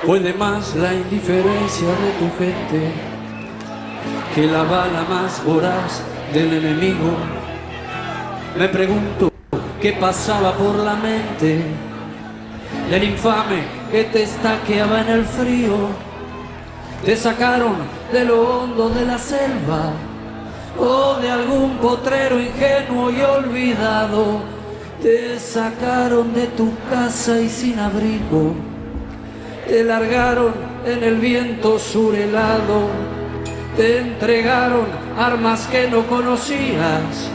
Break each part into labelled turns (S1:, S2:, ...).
S1: Puede más la indiferencia de tu gente que la bala más voraz del enemigo. Me pregunto qué pasaba por la mente del infame que te estaqueaba en el frío. Te sacaron de lo hondo de la selva o de algún potrero ingenuo y olvidado. Te sacaron de tu casa y sin abrigo. Te largaron en el viento surhelado. Te entregaron armas que no conocías,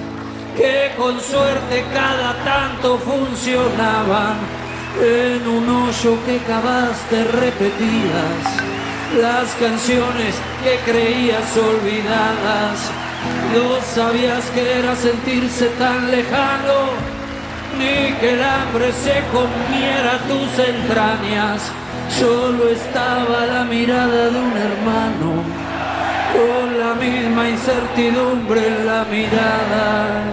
S1: que con suerte cada tanto funcionaban. En un hoyo que cavaste repetías las canciones que creías olvidadas. No sabías que era sentirse tan lejano, ni que el hambre se comiera tus entrañas. Solo estaba la mirada de un hermano, con la misma incertidumbre en la mirada.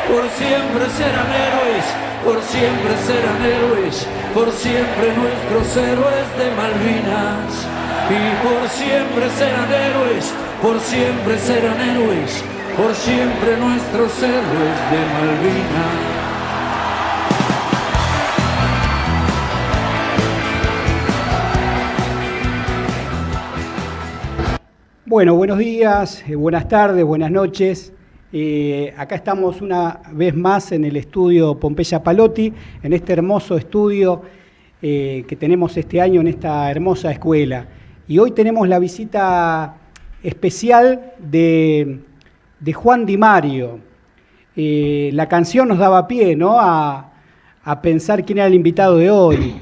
S1: Por siempre serán héroes, por siempre serán héroes, por siempre nuestros héroes de Malvinas. Y por siempre serán héroes, por siempre serán héroes, por siempre nuestros héroes de Malvinas.
S2: Bueno, buenos días, buenas tardes, buenas noches. Acá estamos una vez más en el estudio Pompeya Palotti, en este hermoso estudio que tenemos este año en esta hermosa escuela. Y hoy tenemos la visita especial de Juan Di Mario. La canción nos daba pie, ¿no?, a pensar quién era el invitado de hoy.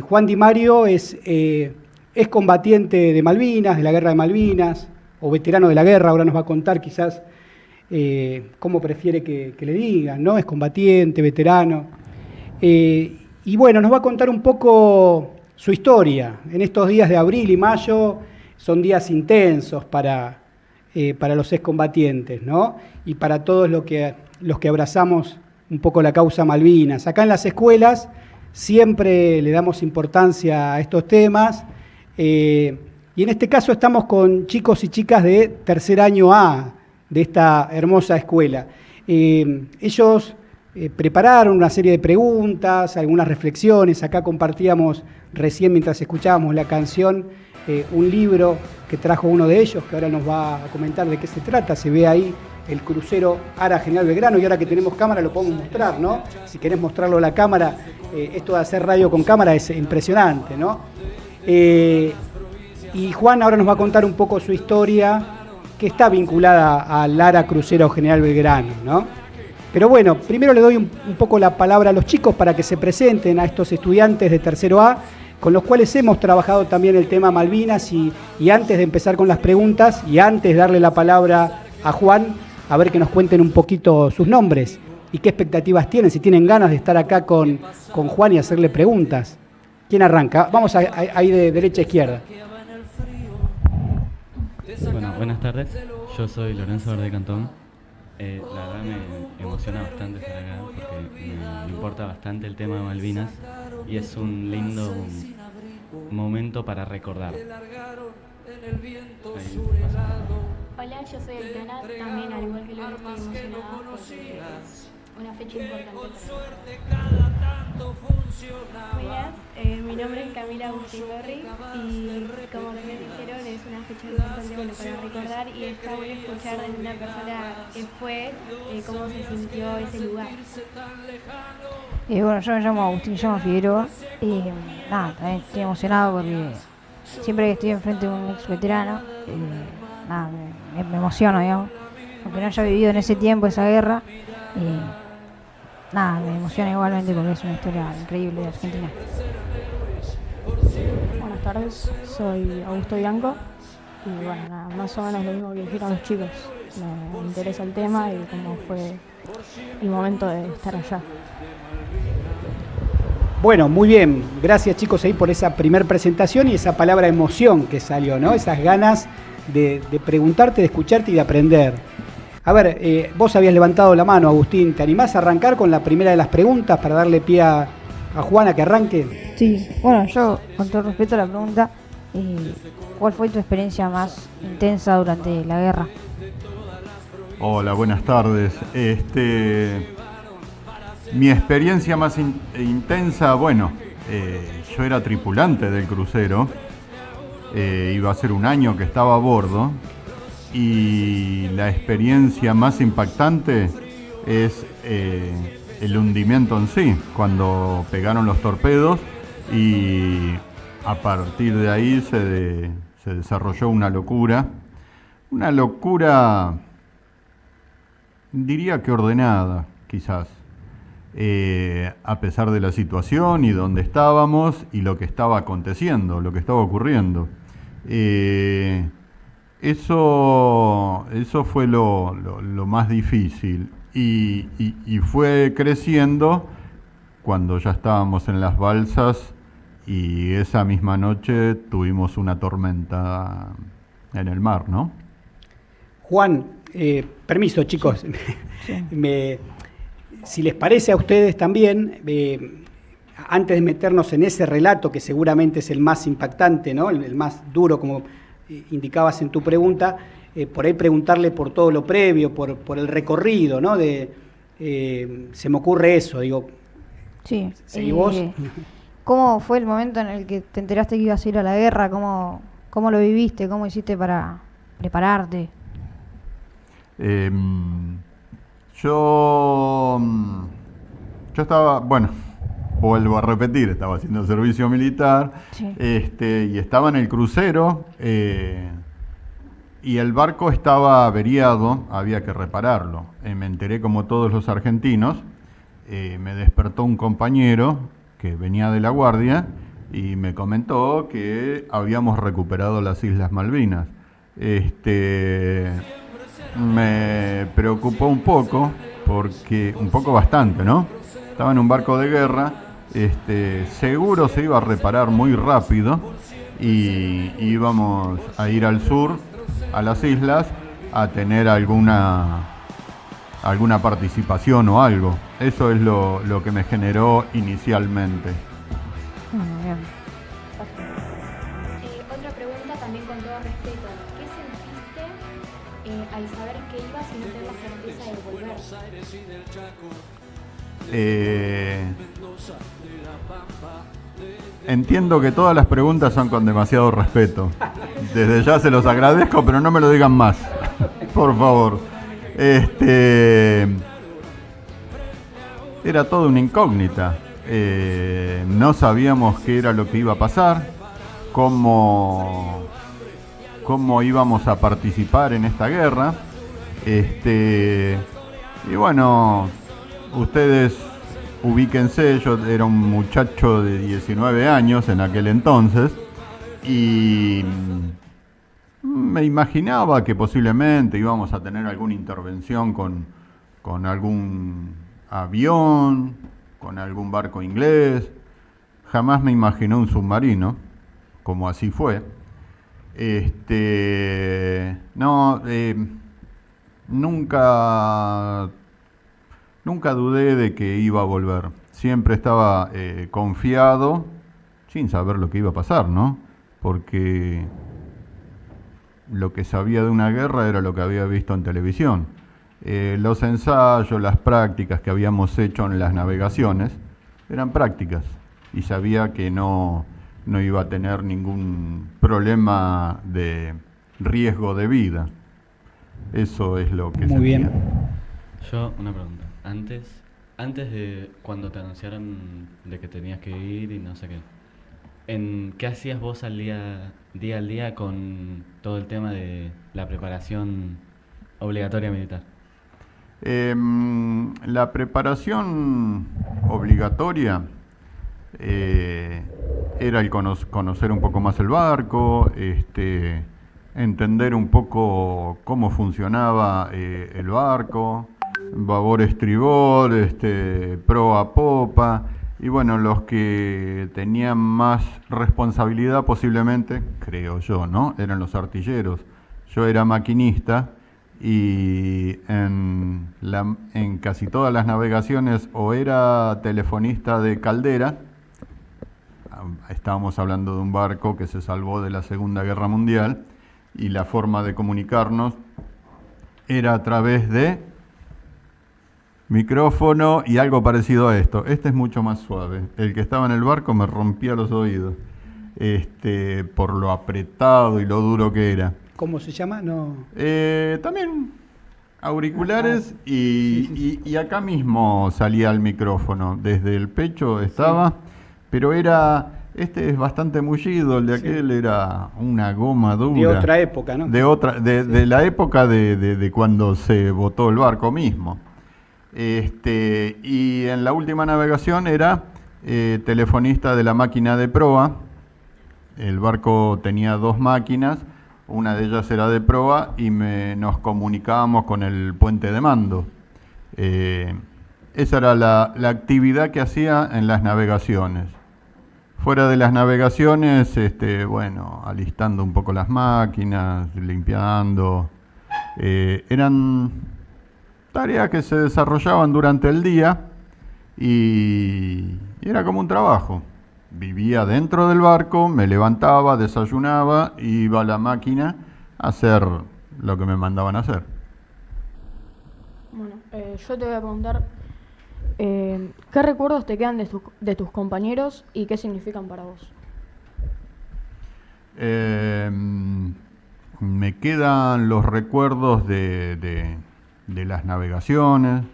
S2: Juan Di Mario es combatiente de Malvinas, de la guerra de Malvinas, o veterano de la guerra. Ahora nos va a contar quizás cómo prefiere que le digan, ¿no? Es combatiente, veterano. Y bueno, nos va a contar un poco su historia. En estos días de abril y mayo son días intensos para los excombatientes, ¿no? Y para todos los que abrazamos un poco la causa Malvinas. Acá en las escuelas siempre le damos importancia a estos temas. Y en este caso estamos con chicos y chicas de tercer año A de esta hermosa escuela. Ellos prepararon una serie de preguntas, algunas reflexiones. Acá compartíamos recién, mientras escuchábamos la canción, un libro que trajo uno de ellos, que ahora nos va a comentar de qué se trata. Se ve ahí el crucero Ara General Belgrano, y ahora que tenemos cámara lo podemos mostrar, ¿no? Si querés mostrarlo a la cámara, esto de hacer radio con cámara es impresionante, ¿no? Y Juan ahora nos va a contar un poco su historia, que está vinculada al Ara Crucero General Belgrano, ¿no? Pero bueno, primero le doy un poco la palabra a los chicos para que se presenten, a estos estudiantes de tercero A, con los cuales hemos trabajado también el tema Malvinas. Y antes de empezar con las preguntas, y antes de darle la palabra a Juan, a ver que nos cuenten un poquito sus nombres y qué expectativas tienen, si tienen ganas de estar acá con Juan y hacerle preguntas. ¿Quién arranca? Vamos ahí de derecha a izquierda.
S3: Bueno, buenas tardes. Yo soy Lorenzo Verde Cantón. La verdad me emociona bastante estar acá porque me importa bastante el tema de Malvinas y es un lindo momento para recordar.
S4: Hola, yo soy Aitana, también al igual que Lorenzo estoy emocionada porque es una fecha importante para mí.
S5: Buenas, mi nombre es Camila Agustín Gorri y como me dijeron es una fecha importante para recordar, y está bueno escuchar de una persona que fue cómo se sintió ese lugar.
S6: Bueno, yo me llamo Agustín Llama Figueroa y también estoy emocionado porque siempre que estoy enfrente de un ex veterano, me emociono, digamos, aunque no haya vivido en ese tiempo esa guerra. Me emociona igualmente porque es una historia increíble de Argentina.
S7: Buenas tardes, soy Augusto Bianco y bueno, más o menos lo mismo que dijeron los chicos. Me interesa el tema y cómo fue el momento de estar allá.
S2: Bueno, muy bien. Gracias, chicos, ahí por esa primer presentación y esa palabra emoción que salió, ¿no? Esas ganas de preguntarte, de escucharte y de aprender. A ver, vos habías levantado la mano, Agustín. ¿Te animás a arrancar con la primera de las preguntas para darle pie a Juan a que arranque?
S6: Sí, bueno, yo con todo respeto a la pregunta, ¿cuál fue tu experiencia más intensa durante la guerra?
S8: Hola, buenas tardes. Mi experiencia más intensa, bueno, yo era tripulante del crucero, iba a ser un año que estaba a bordo y la experiencia más impactante es el hundimiento en sí, cuando pegaron los torpedos y a partir de ahí se desarrolló una locura diría que ordenada, quizás, a pesar de la situación y donde estábamos y lo que estaba aconteciendo, lo que estaba ocurriendo. Eso fue lo más difícil y fue creciendo cuando ya estábamos en las balsas y esa misma noche tuvimos una tormenta en el mar, ¿no?
S2: Juan, permiso chicos, si les parece a ustedes también, antes de meternos en ese relato que seguramente es el más impactante, ¿no? el más duro, como indicabas en tu pregunta, por ahí preguntarle por todo lo previo, por el recorrido, ¿no? Se me ocurre eso, digo.
S6: Sí.
S2: ¿Seguí vos?
S6: ¿Cómo fue el momento en el que te enteraste que ibas a ir a la guerra? ¿Cómo lo viviste? ¿Cómo hiciste para prepararte?
S8: Yo estaba, bueno, vuelvo a repetir, estaba haciendo servicio militar,
S6: Sí.
S8: Y estaba en el crucero y el barco estaba averiado, había que repararlo. Me enteré como todos los argentinos, me despertó un compañero que venía de la guardia y me comentó que habíamos recuperado las Islas Malvinas. Me preocupó un poco, bastante, ¿no? Estaba en un barco de guerra, seguro se iba a reparar muy rápido y íbamos a ir al sur, a las islas, a tener alguna participación o algo. Eso es lo que me generó inicialmente.
S6: Bien.
S4: Otra pregunta también con todo respeto. ¿Qué sentiste al saber que ibas y no tener la certeza de volver?
S8: Entiendo que todas las preguntas son con demasiado respeto. Desde ya se los agradezco, pero no me lo digan más. Por favor. Era todo una incógnita. No sabíamos qué era lo que iba a pasar, cómo íbamos a participar en esta guerra. Y bueno, ustedes ubíquense, yo era un muchacho de 19 años en aquel entonces y me imaginaba que posiblemente íbamos a tener alguna intervención con algún avión, con algún barco inglés. Jamás me imaginé un submarino, como así fue. Nunca dudé de que iba a volver. Siempre estaba confiado, sin saber lo que iba a pasar, ¿no? Porque lo que sabía de una guerra era lo que había visto en televisión. Los ensayos, las prácticas que habíamos hecho en las navegaciones eran prácticas y sabía que no iba a tener ningún problema de riesgo de vida. Eso es lo que
S2: Muy bien.
S3: Yo, una pregunta. Antes de cuando te anunciaron de que tenías que ir y no sé qué, ¿qué hacías vos día al día con todo el tema de la preparación obligatoria militar?
S8: La preparación obligatoria era el conocer un poco más el barco, entender un poco cómo funcionaba el barco, babor, estribor, proa, popa, y bueno, los que tenían más responsabilidad posiblemente, creo yo, ¿no? Eran los artilleros. Yo era maquinista y en casi todas las navegaciones o era telefonista de caldera, estábamos hablando de un barco que se salvó de la Segunda Guerra Mundial y la forma de comunicarnos era a través de micrófono y algo parecido a esto. Este es mucho más suave. El que estaba en el barco me rompía los oídos, por lo apretado y lo duro que era.
S2: ¿Cómo se llama? No.
S8: También auriculares y acá mismo salía el micrófono. Desde el pecho estaba, pero este es bastante mullido, el de aquel era una goma dura.
S2: De otra época, ¿no?
S8: De la época de cuando se botó el barco mismo. Y en la última navegación era telefonista de la máquina de proa. El barco tenía 2 máquinas, una de ellas era de proa y nos comunicábamos con el puente de mando. Esa era la actividad que hacía en las navegaciones. Fuera de las navegaciones, alistando un poco las máquinas, limpiando. Eran tareas que se desarrollaban durante el día y era como un trabajo. Vivía dentro del barco, me levantaba, desayunaba, iba a la máquina a hacer lo que me mandaban a hacer.
S7: Bueno, yo te voy a preguntar, ¿qué recuerdos te quedan de tus compañeros y qué significan para vos?
S8: Me quedan los recuerdos de las navegaciones,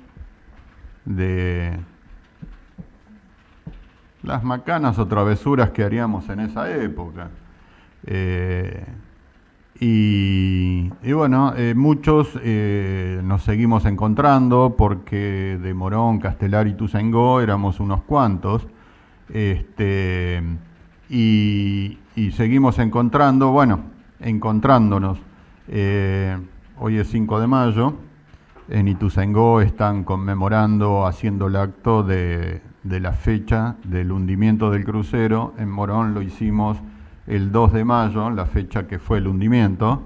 S8: de las macanas o travesuras que haríamos en esa época. Muchos nos seguimos encontrando porque de Morón, Castelar y Ituzaingó éramos unos cuantos. Y seguimos encontrándonos. Hoy es 5 de mayo. En Ituzaingó están conmemorando, haciendo el acto de la fecha del hundimiento del crucero. En Morón lo hicimos el 2 de mayo, la fecha que fue el hundimiento.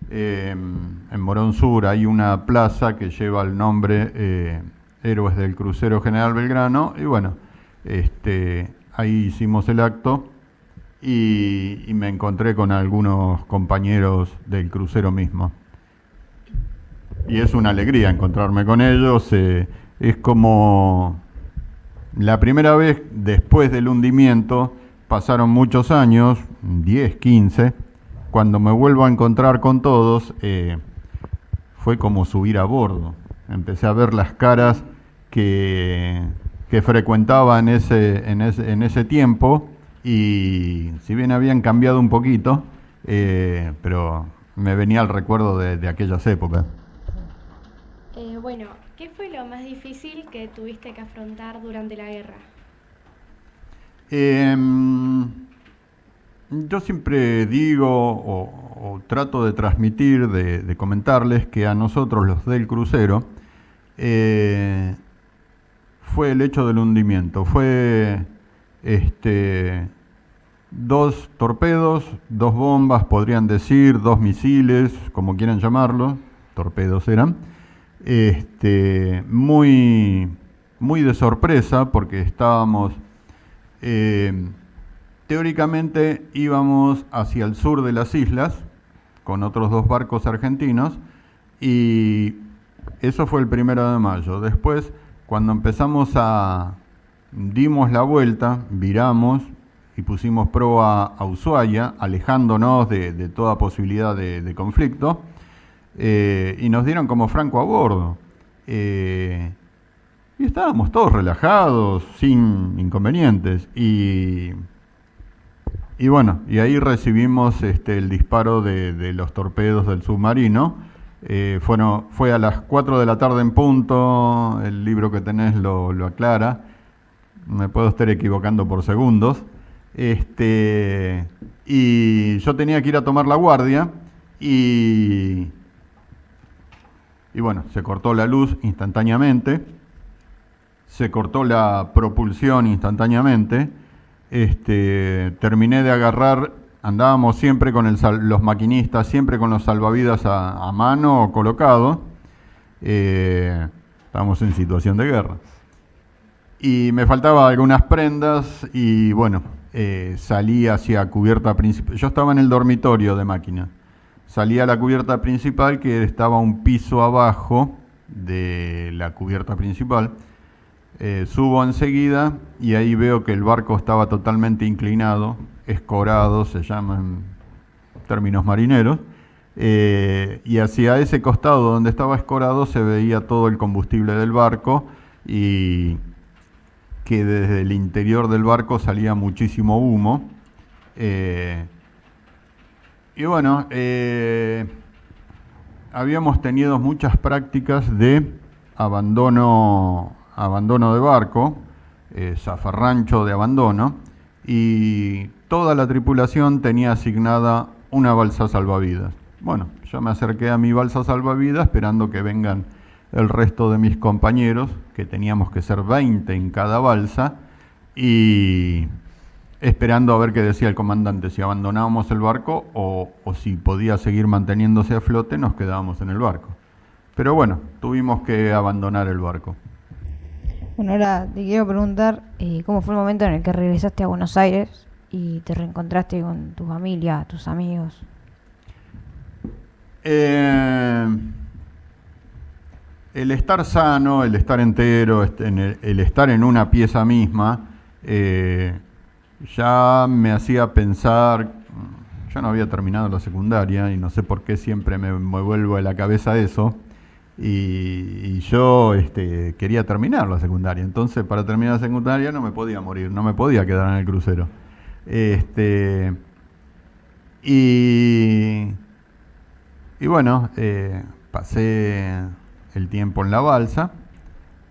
S8: En Morón Sur hay una plaza que lleva el nombre Héroes del Crucero General Belgrano. Y bueno, ahí hicimos el acto y me encontré con algunos compañeros del crucero mismo. Y es una alegría encontrarme con ellos. Es como la primera vez después del hundimiento, pasaron muchos años, 10, 15, cuando me vuelvo a encontrar con todos, fue como subir a bordo. Empecé a ver las caras que frecuentaba en ese tiempo, y si bien habían cambiado un poquito, pero me venía el recuerdo de aquellas épocas.
S5: ¿Qué fue lo más difícil que tuviste que afrontar durante la guerra?
S8: Yo siempre digo o trato de transmitir, de comentarles que a nosotros los del crucero fue el hecho del hundimiento. Fue 2 torpedos, 2 bombas, podrían decir, 2 misiles, como quieran llamarlo, torpedos eran. Muy de sorpresa, porque estábamos, teóricamente íbamos hacia el sur de las islas con otros 2 barcos argentinos, y eso fue el 1 de mayo. Después, cuando dimos la vuelta, viramos y pusimos proa a Ushuaia, alejándonos de toda posibilidad de conflicto. Y nos dieron como franco a bordo. Y estábamos todos relajados, sin inconvenientes. Y ahí recibimos el disparo de los torpedos del submarino. Fue a las 4 de la tarde en punto. El libro que tenés lo aclara. Me puedo estar equivocando por segundos. Y yo tenía que ir a tomar la guardia. Y se cortó la luz instantáneamente, se cortó la propulsión instantáneamente. Terminé de agarrar, andábamos siempre con los maquinistas, siempre con los salvavidas a mano o colocados. Estábamos en situación de guerra. Y me faltaban algunas prendas y salí hacia cubierta principal. Yo estaba en el dormitorio de máquina. Salí a la cubierta principal, que estaba un piso abajo de la cubierta principal. Subo enseguida y ahí veo que el barco estaba totalmente inclinado, escorado, se llama en términos marineros, y hacia ese costado donde estaba escorado se veía todo el combustible del barco, y que desde el interior del barco salía muchísimo humo. Y bueno, habíamos tenido muchas prácticas de abandono de barco, zafarrancho de abandono, y toda la tripulación tenía asignada una balsa salvavidas. Bueno, yo me acerqué a mi balsa salvavidas esperando que vengan el resto de mis compañeros, que teníamos que ser 20 en cada balsa, y esperando a ver qué decía el comandante, si abandonábamos el barco o si podía seguir manteniéndose a flote, nos quedábamos en el barco. Pero bueno, tuvimos que abandonar el barco.
S6: Bueno, ahora te quiero preguntar cómo fue el momento en el que regresaste a Buenos Aires y te reencontraste con tu familia, tus amigos.
S8: El estar sano, el estar entero, el estar en una pieza misma, ya me hacía pensar. Yo no había terminado la secundaria y no sé por qué siempre me vuelvo a la cabeza eso. Y yo quería terminar la secundaria. Entonces, para terminar la secundaria no me podía morir, no me podía quedar en el crucero. Y bueno, pasé el tiempo en la balsa,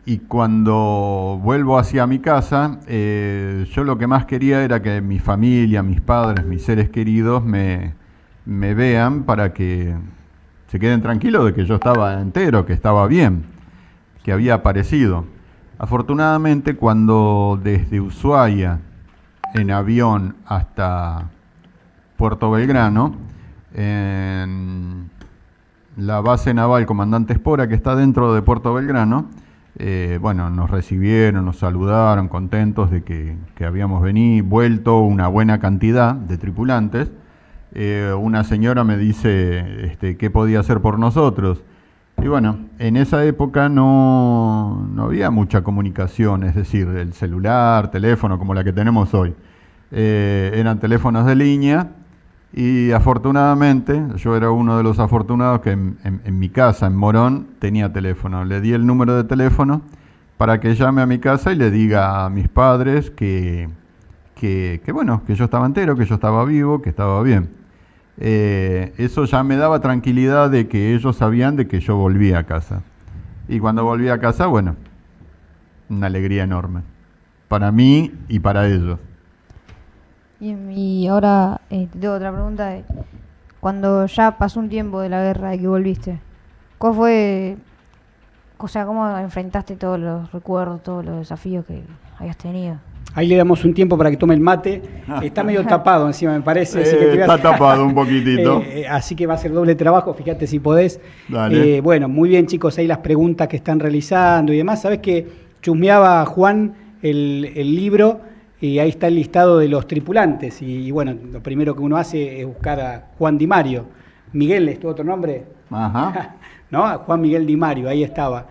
S8: y cuando vuelvo hacia mi casa, yo lo que más quería era que mi familia, mis padres, mis seres queridos me vean, para que se queden tranquilos de que yo estaba entero, que estaba bien, que había aparecido. Afortunadamente, cuando desde Ushuaia, en avión hasta Puerto Belgrano, en la base naval Comandante Espora, que está dentro de Puerto Belgrano, bueno, nos recibieron, nos saludaron, contentos de que habíamos vuelto una buena cantidad de tripulantes. Una señora me dice qué podía hacer por nosotros. Y bueno, en esa época no había mucha comunicación, es decir, el celular, teléfono como la que tenemos hoy. Eran teléfonos de línea, y afortunadamente, yo era uno de los afortunados que en mi casa, en Morón, tenía teléfono. Le di el número de teléfono para que llame a mi casa y le diga a mis padres que bueno, que yo estaba entero, que yo estaba vivo, que estaba bien. Eso ya me daba tranquilidad de que ellos sabían de que yo volvía a casa. Y cuando volví a casa, bueno, una alegría enorme, para mí y para ellos.
S6: Y ahora te tengo otra pregunta. Cuando ya pasó un tiempo de la guerra y que volviste, ¿cuál fue, o sea, cómo enfrentaste todos los recuerdos, todos los desafíos que habías tenido?
S2: Ahí le damos un tiempo para que tome el mate. Está medio tapado encima, me parece. Así que
S8: está tapado un poquitito.
S2: Así que va a ser doble trabajo, fíjate si podés.
S8: Dale.
S2: Bueno, muy bien, chicos, ahí las preguntas que están realizando y demás. Sabés que chusmeaba Juan el libro, y ahí está el listado de los tripulantes. Y bueno, lo primero que uno hace es buscar a Juan Di Mario. Miguel, ¿es tu otro nombre?
S8: Ajá.
S2: ¿No? Juan Miguel Di Mario, ahí estaba.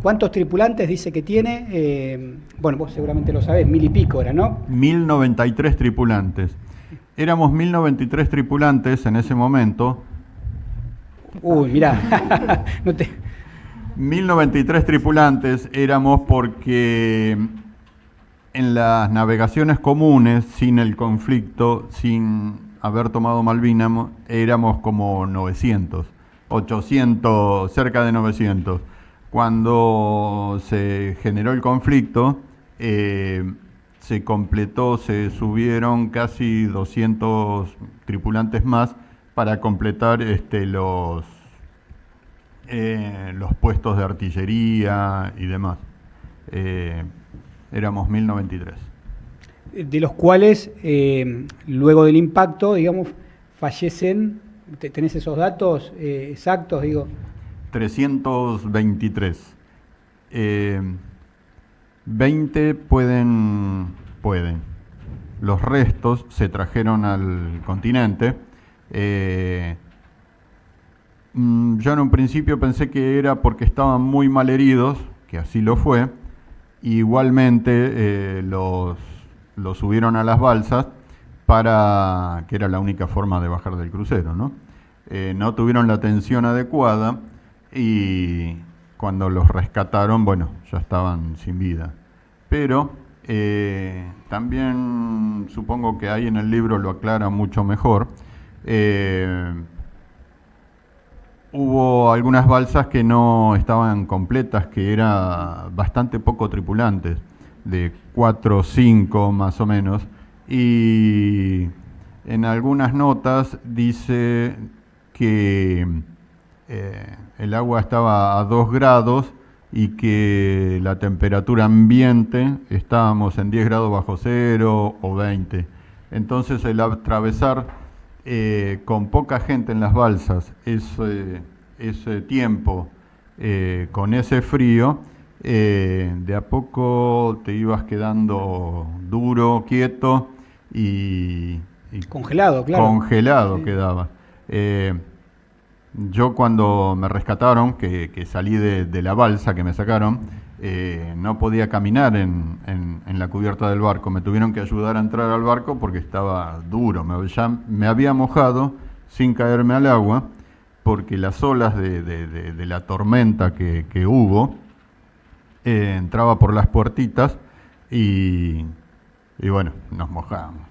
S2: ¿Cuántos tripulantes dice que tiene? Bueno, vos seguramente lo sabés, 1000 y pico era, ¿no?
S8: 1093 tripulantes. Éramos 1093 tripulantes en ese momento.
S2: Uy, mirá.
S8: 1093 tripulantes éramos porque en las navegaciones comunes, sin el conflicto, sin haber tomado Malvinas, éramos como 900, 800, cerca de 900. Cuando se generó el conflicto, se completó, se subieron casi 200 tripulantes más para completar los puestos de artillería y demás. Éramos 1093.
S2: De los cuales, luego del impacto, digamos, fallecen, ¿tenés esos datos exactos, digo?
S8: 323. 20 pueden. los restos se trajeron al continente. Yo en un principio pensé que era porque estaban muy mal heridos, que así lo fue. Igualmente los subieron a las balsas que era la única forma de bajar del crucero, ¿no? No tuvieron la atención adecuada y cuando los rescataron, bueno, ya estaban sin vida. Pero también supongo que ahí en el libro lo aclara mucho mejor. Hubo algunas balsas que no estaban completas, que eran bastante poco tripulantes, de 4 o 5 más o menos, y en algunas notas dice que el agua estaba a 2 grados y que la temperatura ambiente estábamos en 10 grados bajo cero o 20. Entonces el atravesar con poca gente en las balsas ese tiempo con ese frío, de a poco te ibas quedando duro, quieto y
S2: congelado, claro.
S8: Congelado
S2: sí.
S8: Quedaba. Yo cuando me rescataron, que salí de la balsa que me sacaron, no podía caminar en la cubierta del barco. Me tuvieron que ayudar a entrar al barco porque estaba duro. Ya me había mojado sin caerme al agua porque las olas de la tormenta que hubo entraba por las puertitas y bueno, nos mojábamos.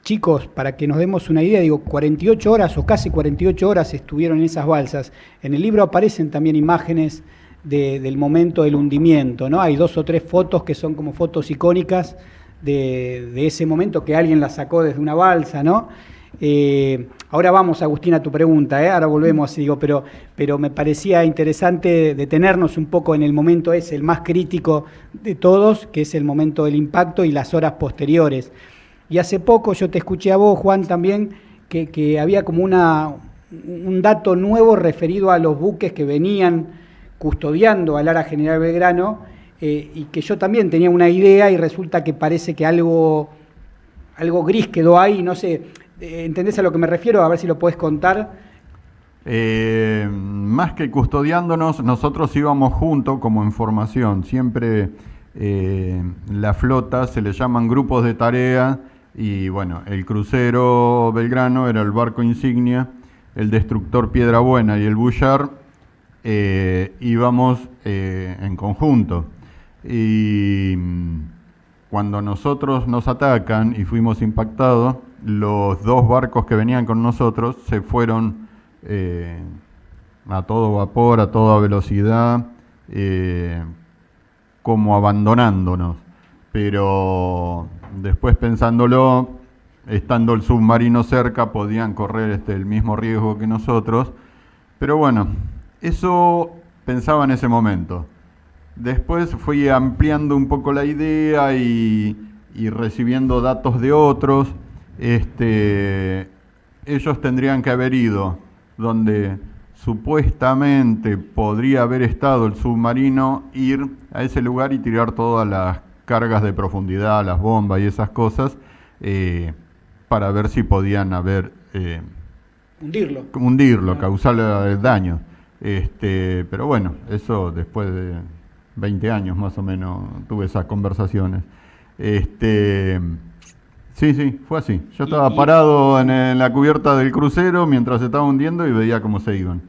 S2: Chicos, para que nos demos una idea, digo, 48 horas o casi 48 horas estuvieron en esas balsas. En el libro aparecen también imágenes del momento del hundimiento, ¿no? Hay 2 o 3 fotos que son como fotos icónicas de ese momento que alguien la sacó desde una balsa, ¿no? Ahora vamos, Agustín, a tu pregunta, ahora volvemos, digo, pero me parecía interesante detenernos un poco en el momento ese, el más crítico de todos, que es el momento del impacto y las horas posteriores. Y hace poco yo te escuché a vos, Juan, también, que había como un dato nuevo referido a los buques que venían custodiando al Ara General Belgrano, y que yo también tenía una idea y resulta que parece que algo gris quedó ahí, no sé, ¿entendés a lo que me refiero? A ver si lo podés contar.
S8: Más que custodiándonos, nosotros íbamos juntos como en formación. Siempre la flota se le llaman grupos de tarea. Y bueno, el crucero Belgrano era el barco insignia, el destructor Piedra Buena y el Bullard íbamos en conjunto. Y cuando nosotros nos atacan y fuimos impactados, los 2 barcos que venían con nosotros se fueron a todo vapor, a toda velocidad, como abandonándonos. Pero después pensándolo, estando el submarino cerca, podían correr el mismo riesgo que nosotros. Pero bueno, eso pensaba en ese momento. Después fui ampliando un poco la idea y recibiendo datos de otros. Ellos tendrían que haber ido donde supuestamente podría haber estado el submarino, ir a ese lugar y tirar todas las cargas de profundidad, las bombas y esas cosas, para ver si podían haber hundirlo, causarle daño. Pero bueno, eso después de 20 años más o menos tuve esas conversaciones. Sí, fue así. Yo estaba parado en la cubierta del crucero mientras se estaba hundiendo y veía cómo se iban.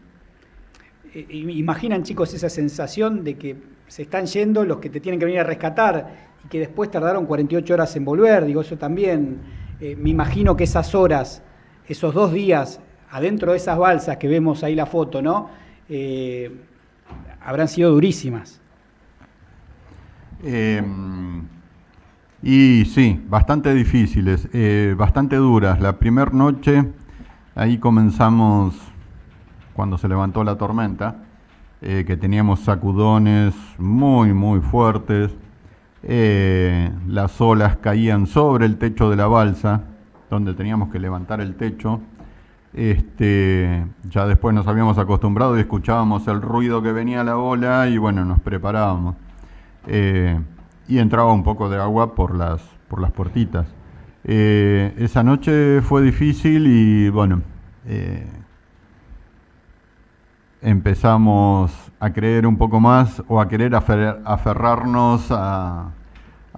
S2: Imaginan, chicos, esa sensación de que se están yendo los que te tienen que venir a rescatar y que después tardaron 48 horas en volver. Digo, eso también, me imagino que esas horas, esos 2 días adentro de esas balsas que vemos ahí la foto, ¿no? Habrán sido durísimas.
S8: Y sí, bastante difíciles, bastante duras. La primera noche, ahí comenzamos cuando se levantó la tormenta, que teníamos sacudones muy, muy fuertes. Las olas caían sobre el techo de la balsa, donde teníamos que levantar el techo. Ya después nos habíamos acostumbrado y escuchábamos el ruido que venía la ola y bueno, nos preparábamos. y entraba un poco de agua por las puertitas. Esa noche fue difícil y bueno, empezamos a creer un poco más o a querer aferrarnos a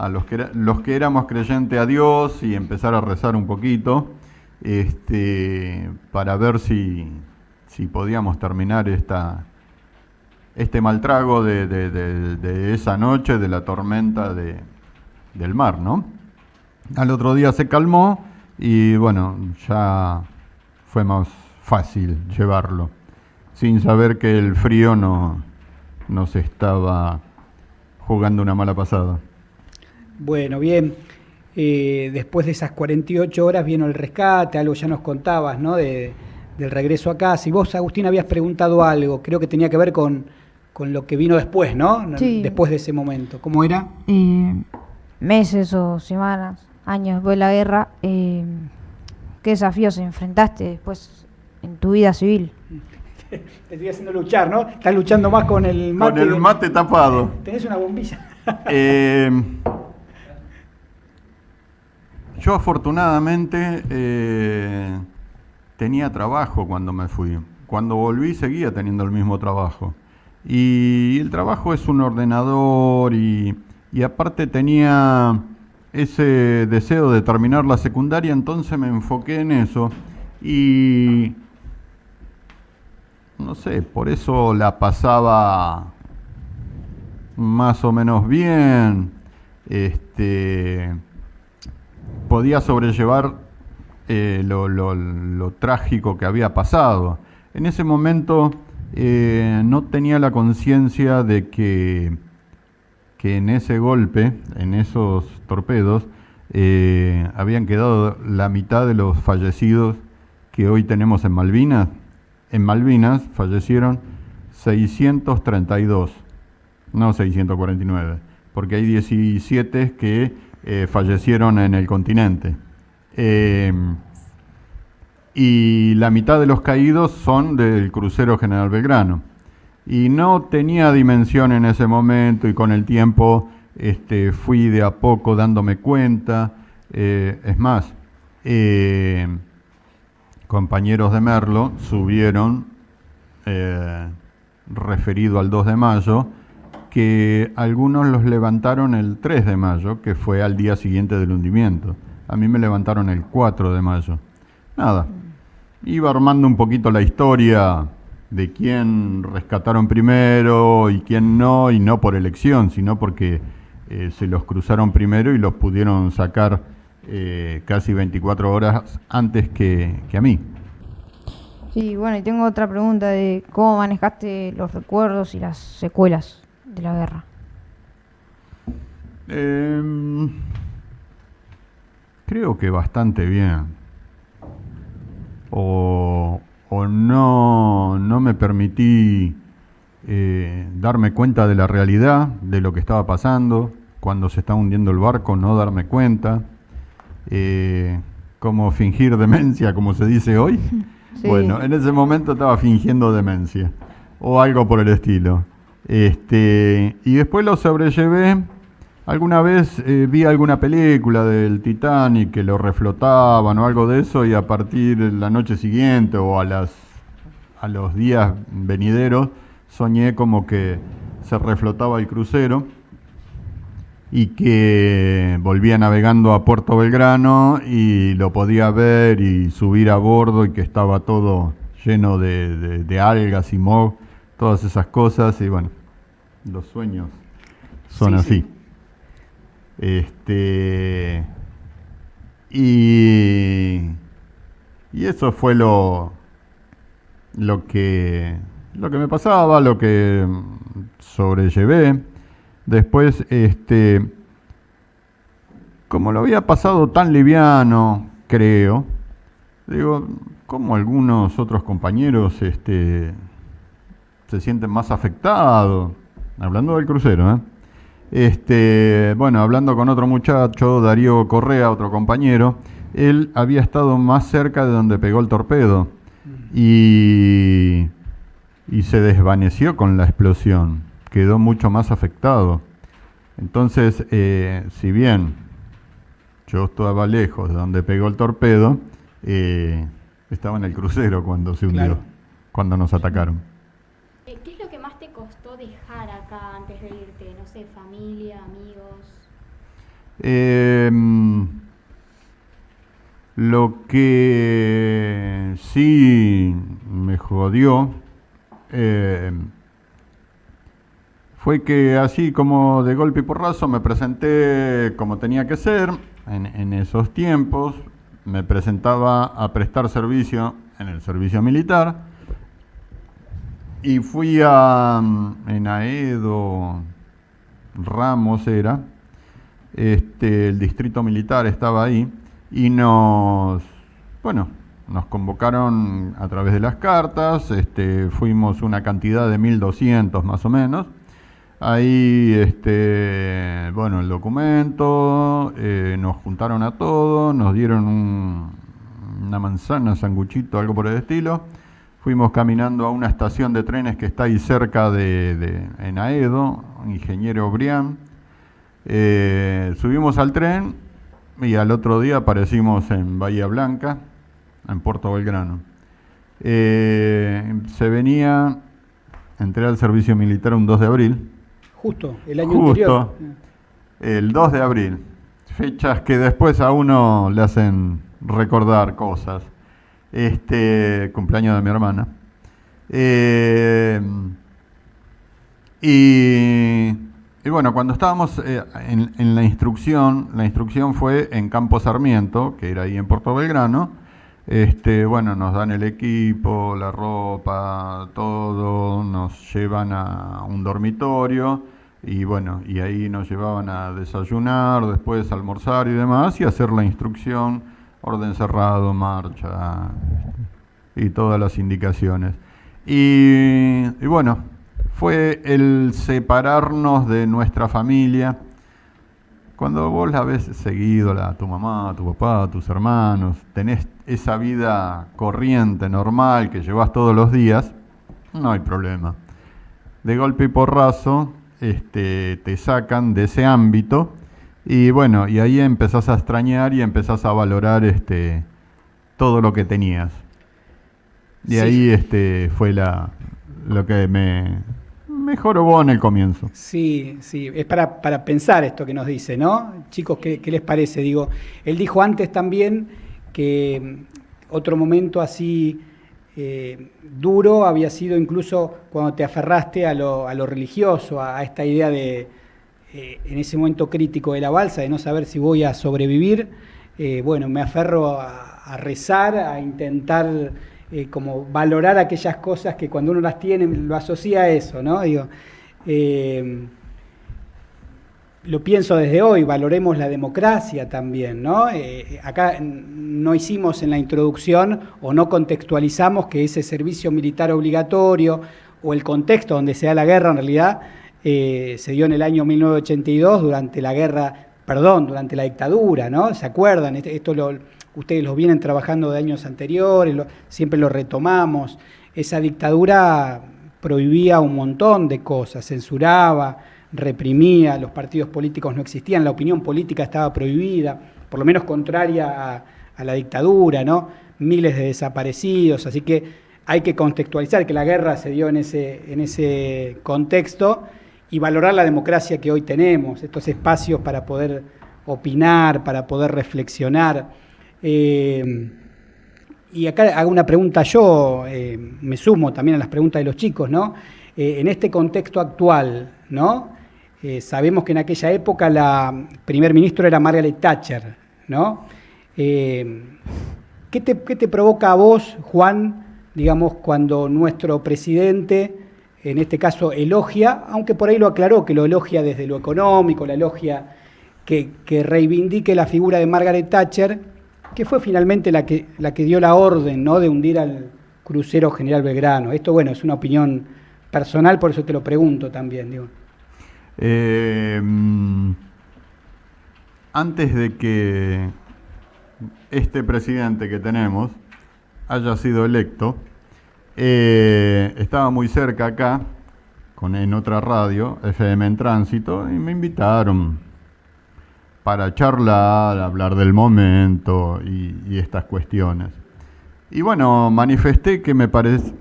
S8: los que éramos creyentes a Dios y empezar a rezar un poquito para ver si podíamos terminar este mal trago de esa noche, de la tormenta del mar, ¿no? Al otro día se calmó y bueno, ya fue más fácil llevarlo, sin saber que el frío nos estaba jugando una mala pasada.
S2: Bueno, bien. Después de esas 48 horas vino el rescate, algo ya nos contabas, ¿no? Del regreso a casa. Y vos, Agustín, habías preguntado algo, creo que tenía que ver con lo que vino después, ¿no?
S6: Sí.
S2: Después de ese momento. ¿Cómo era?
S6: Meses o semanas, años después de la guerra, ¿qué desafíos enfrentaste después en tu vida civil?
S2: Te estoy haciendo luchar, ¿no? Estás luchando más con el mate.
S8: Con el mate tapado.
S2: Tenés una bombilla.
S8: Yo afortunadamente tenía trabajo cuando me fui. Cuando volví seguía teniendo el mismo trabajo. Y el trabajo es un ordenador y aparte tenía ese deseo de terminar la secundaria, entonces me enfoqué en eso. Y no sé, por eso la pasaba más o menos bien. Podía sobrellevar lo trágico que había pasado. En ese momento no tenía la conciencia de que en ese golpe, en esos torpedos, habían quedado la mitad de los fallecidos que hoy tenemos en Malvinas. En Malvinas fallecieron 632, no 649, porque hay 17 que fallecieron en el continente. Y la mitad de los caídos son del crucero General Belgrano. Y no tenía dimensión en ese momento y con el tiempo fui de a poco dándome cuenta. Es más, compañeros de Merlo subieron, referido al 2 de mayo, que algunos los levantaron el 3 de mayo, que fue al día siguiente del hundimiento. A mí me levantaron el 4 de mayo. Nada, iba armando un poquito la historia de quién rescataron primero y quién no, y no por elección, sino porque se los cruzaron primero y los pudieron sacar casi 24 horas antes que a mí.
S6: Sí, bueno, y tengo otra pregunta de cómo manejaste los recuerdos y las secuelas de la guerra.
S8: Creo que bastante bien. O no me permití darme cuenta de la realidad, de lo que estaba pasando, cuando se estaba hundiendo el barco, no darme cuenta, como fingir demencia, como se dice hoy. Sí. Bueno, en ese momento estaba fingiendo demencia, o algo por el estilo. Y después lo sobrellevé. Alguna vez vi alguna película del Titanic que lo reflotaban o algo de eso, y a partir de la noche siguiente o a los días venideros soñé como que se reflotaba el crucero y que volvía navegando a Puerto Belgrano y lo podía ver y subir a bordo y que estaba todo lleno de algas y moho, todas esas cosas. Y bueno, los sueños son así. Sí. Y eso fue lo que me pasaba, lo que sobrellevé. Después, como lo había pasado tan liviano, creo, digo, como algunos otros compañeros se sienten más afectados, hablando del crucero, bueno, hablando con otro muchacho, Darío Correa, otro compañero, él había estado más cerca de donde pegó el torpedo y se desvaneció con la explosión, quedó mucho más afectado. Entonces, si bien yo estaba lejos de donde pegó el torpedo, estaba en el crucero cuando se hundió,
S2: Claro.
S8: cuando nos atacaron.
S4: ¿Qué es lo que más te costó dejar acá antes de irte? No sé, familia, amigos.
S8: Lo que sí me jodió fue que así como de golpe y porrazo me presenté como tenía que ser en esos tiempos. Me presentaba a prestar servicio en el servicio militar y fui en Aedo, Ramos era, el distrito militar estaba ahí y nos convocaron a través de las cartas, fuimos una cantidad de 1.200 más o menos. Ahí, el documento, nos juntaron a todos, nos dieron una manzana, sanguchito, algo por el estilo. Fuimos caminando a una estación de trenes que está ahí cerca en Aedo, Ingeniero Brián. Subimos al tren y al otro día aparecimos en Bahía Blanca, en Puerto Belgrano. Entré al servicio militar un 2 de abril.
S2: Justo, el año anterior.
S8: El 2 de abril. Fechas que después a uno le hacen recordar cosas. Cumpleaños de mi hermana. Y bueno, cuando estábamos en la instrucción fue en Campo Sarmiento, que era ahí en Puerto Belgrano. Nos dan el equipo, la ropa, todo, nos llevan a un dormitorio y ahí nos llevaban a desayunar, después a almorzar y demás, y hacer la instrucción, orden cerrado, marcha y todas las indicaciones. Y bueno, fue el separarnos de nuestra familia. Cuando vos la ves seguido, tu mamá, tu papá, tus hermanos, tenés esa vida corriente, normal, que llevas todos los días, no hay problema. De golpe y porrazo, te sacan de ese ámbito y bueno, y ahí empezás a extrañar y empezás a valorar todo lo que tenías. Y sí. Ahí fue lo que me jorobó en el comienzo.
S2: Sí, es para pensar esto que nos dice, ¿no? Chicos, ¿qué les parece? Digo, él dijo antes también que otro momento así duro había sido incluso cuando te aferraste a lo religioso, a esta idea de, en ese momento crítico de la balsa, de no saber si voy a sobrevivir. Me aferro a rezar, a intentar como valorar aquellas cosas que cuando uno las tiene lo asocia a eso, ¿no? Digo, lo pienso desde hoy, valoremos la democracia también, ¿no? Acá no hicimos en la introducción o no contextualizamos que ese servicio militar obligatorio o el contexto donde se da la guerra en realidad se dio en el año 1982 durante la dictadura, ¿no? ¿Se acuerdan? Ustedes lo vienen trabajando de años anteriores, siempre lo retomamos. Esa dictadura prohibía un montón de cosas, censuraba, reprimía, los partidos políticos no existían, la opinión política estaba prohibida, por lo menos contraria a la dictadura, ¿no? Miles de desaparecidos, así que hay que contextualizar que la guerra se dio en ese contexto y valorar la democracia que hoy tenemos, estos espacios para poder opinar, para poder reflexionar. Y acá hago una pregunta yo, me sumo también a las preguntas de los chicos, ¿no? En este contexto actual, ¿no? Sabemos que en aquella época la primer ministro era Margaret Thatcher, ¿no? ¿Qué te provoca a vos, Juan, digamos, cuando nuestro presidente, en este caso, elogia, aunque por ahí lo aclaró, que lo elogia desde lo económico, la elogia que reivindique la figura de Margaret Thatcher, que fue finalmente la que dio la orden, ¿no?, de hundir al crucero General Belgrano? Esto, bueno, es una opinión personal, por eso te lo pregunto también, digo.
S8: Antes de que este presidente que tenemos haya sido electo, estaba muy cerca acá en otra radio, FM en Tránsito, y me invitaron para charlar, hablar del momento y estas cuestiones. Y bueno, manifesté que me parece,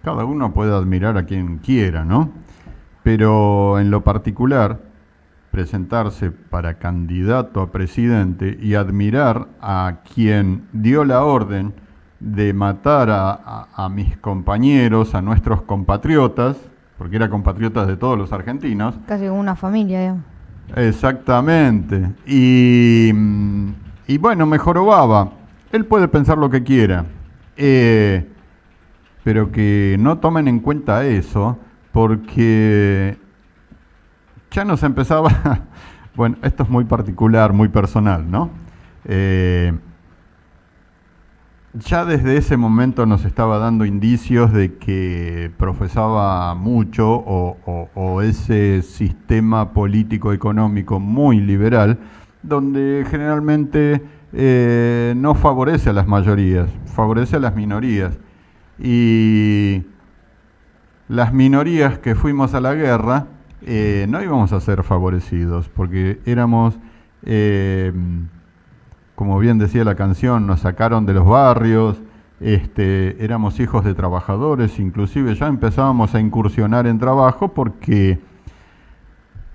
S8: cada uno puede admirar a quien quiera, ¿no? Pero en lo particular, presentarse para candidato a presidente y admirar a quien dio la orden de matar a mis compañeros, a nuestros compatriotas, porque eran compatriotas de todos los argentinos.
S6: Casi como una familia, digamos.
S8: Exactamente. Y bueno, me jorobaba. Él puede pensar lo que quiera, pero que no tomen en cuenta eso, porque ya nos empezaba, bueno, esto es muy particular, muy personal, ¿no? Ya desde ese momento nos estaba dando indicios de que profesaba mucho o ese sistema político-económico muy liberal, donde generalmente no favorece a las mayorías, favorece a las minorías. Y las minorías que fuimos a la guerra no íbamos a ser favorecidos, porque éramos, como bien decía la canción, nos sacaron de los barrios, éramos hijos de trabajadores, inclusive ya empezábamos a incursionar en trabajo porque,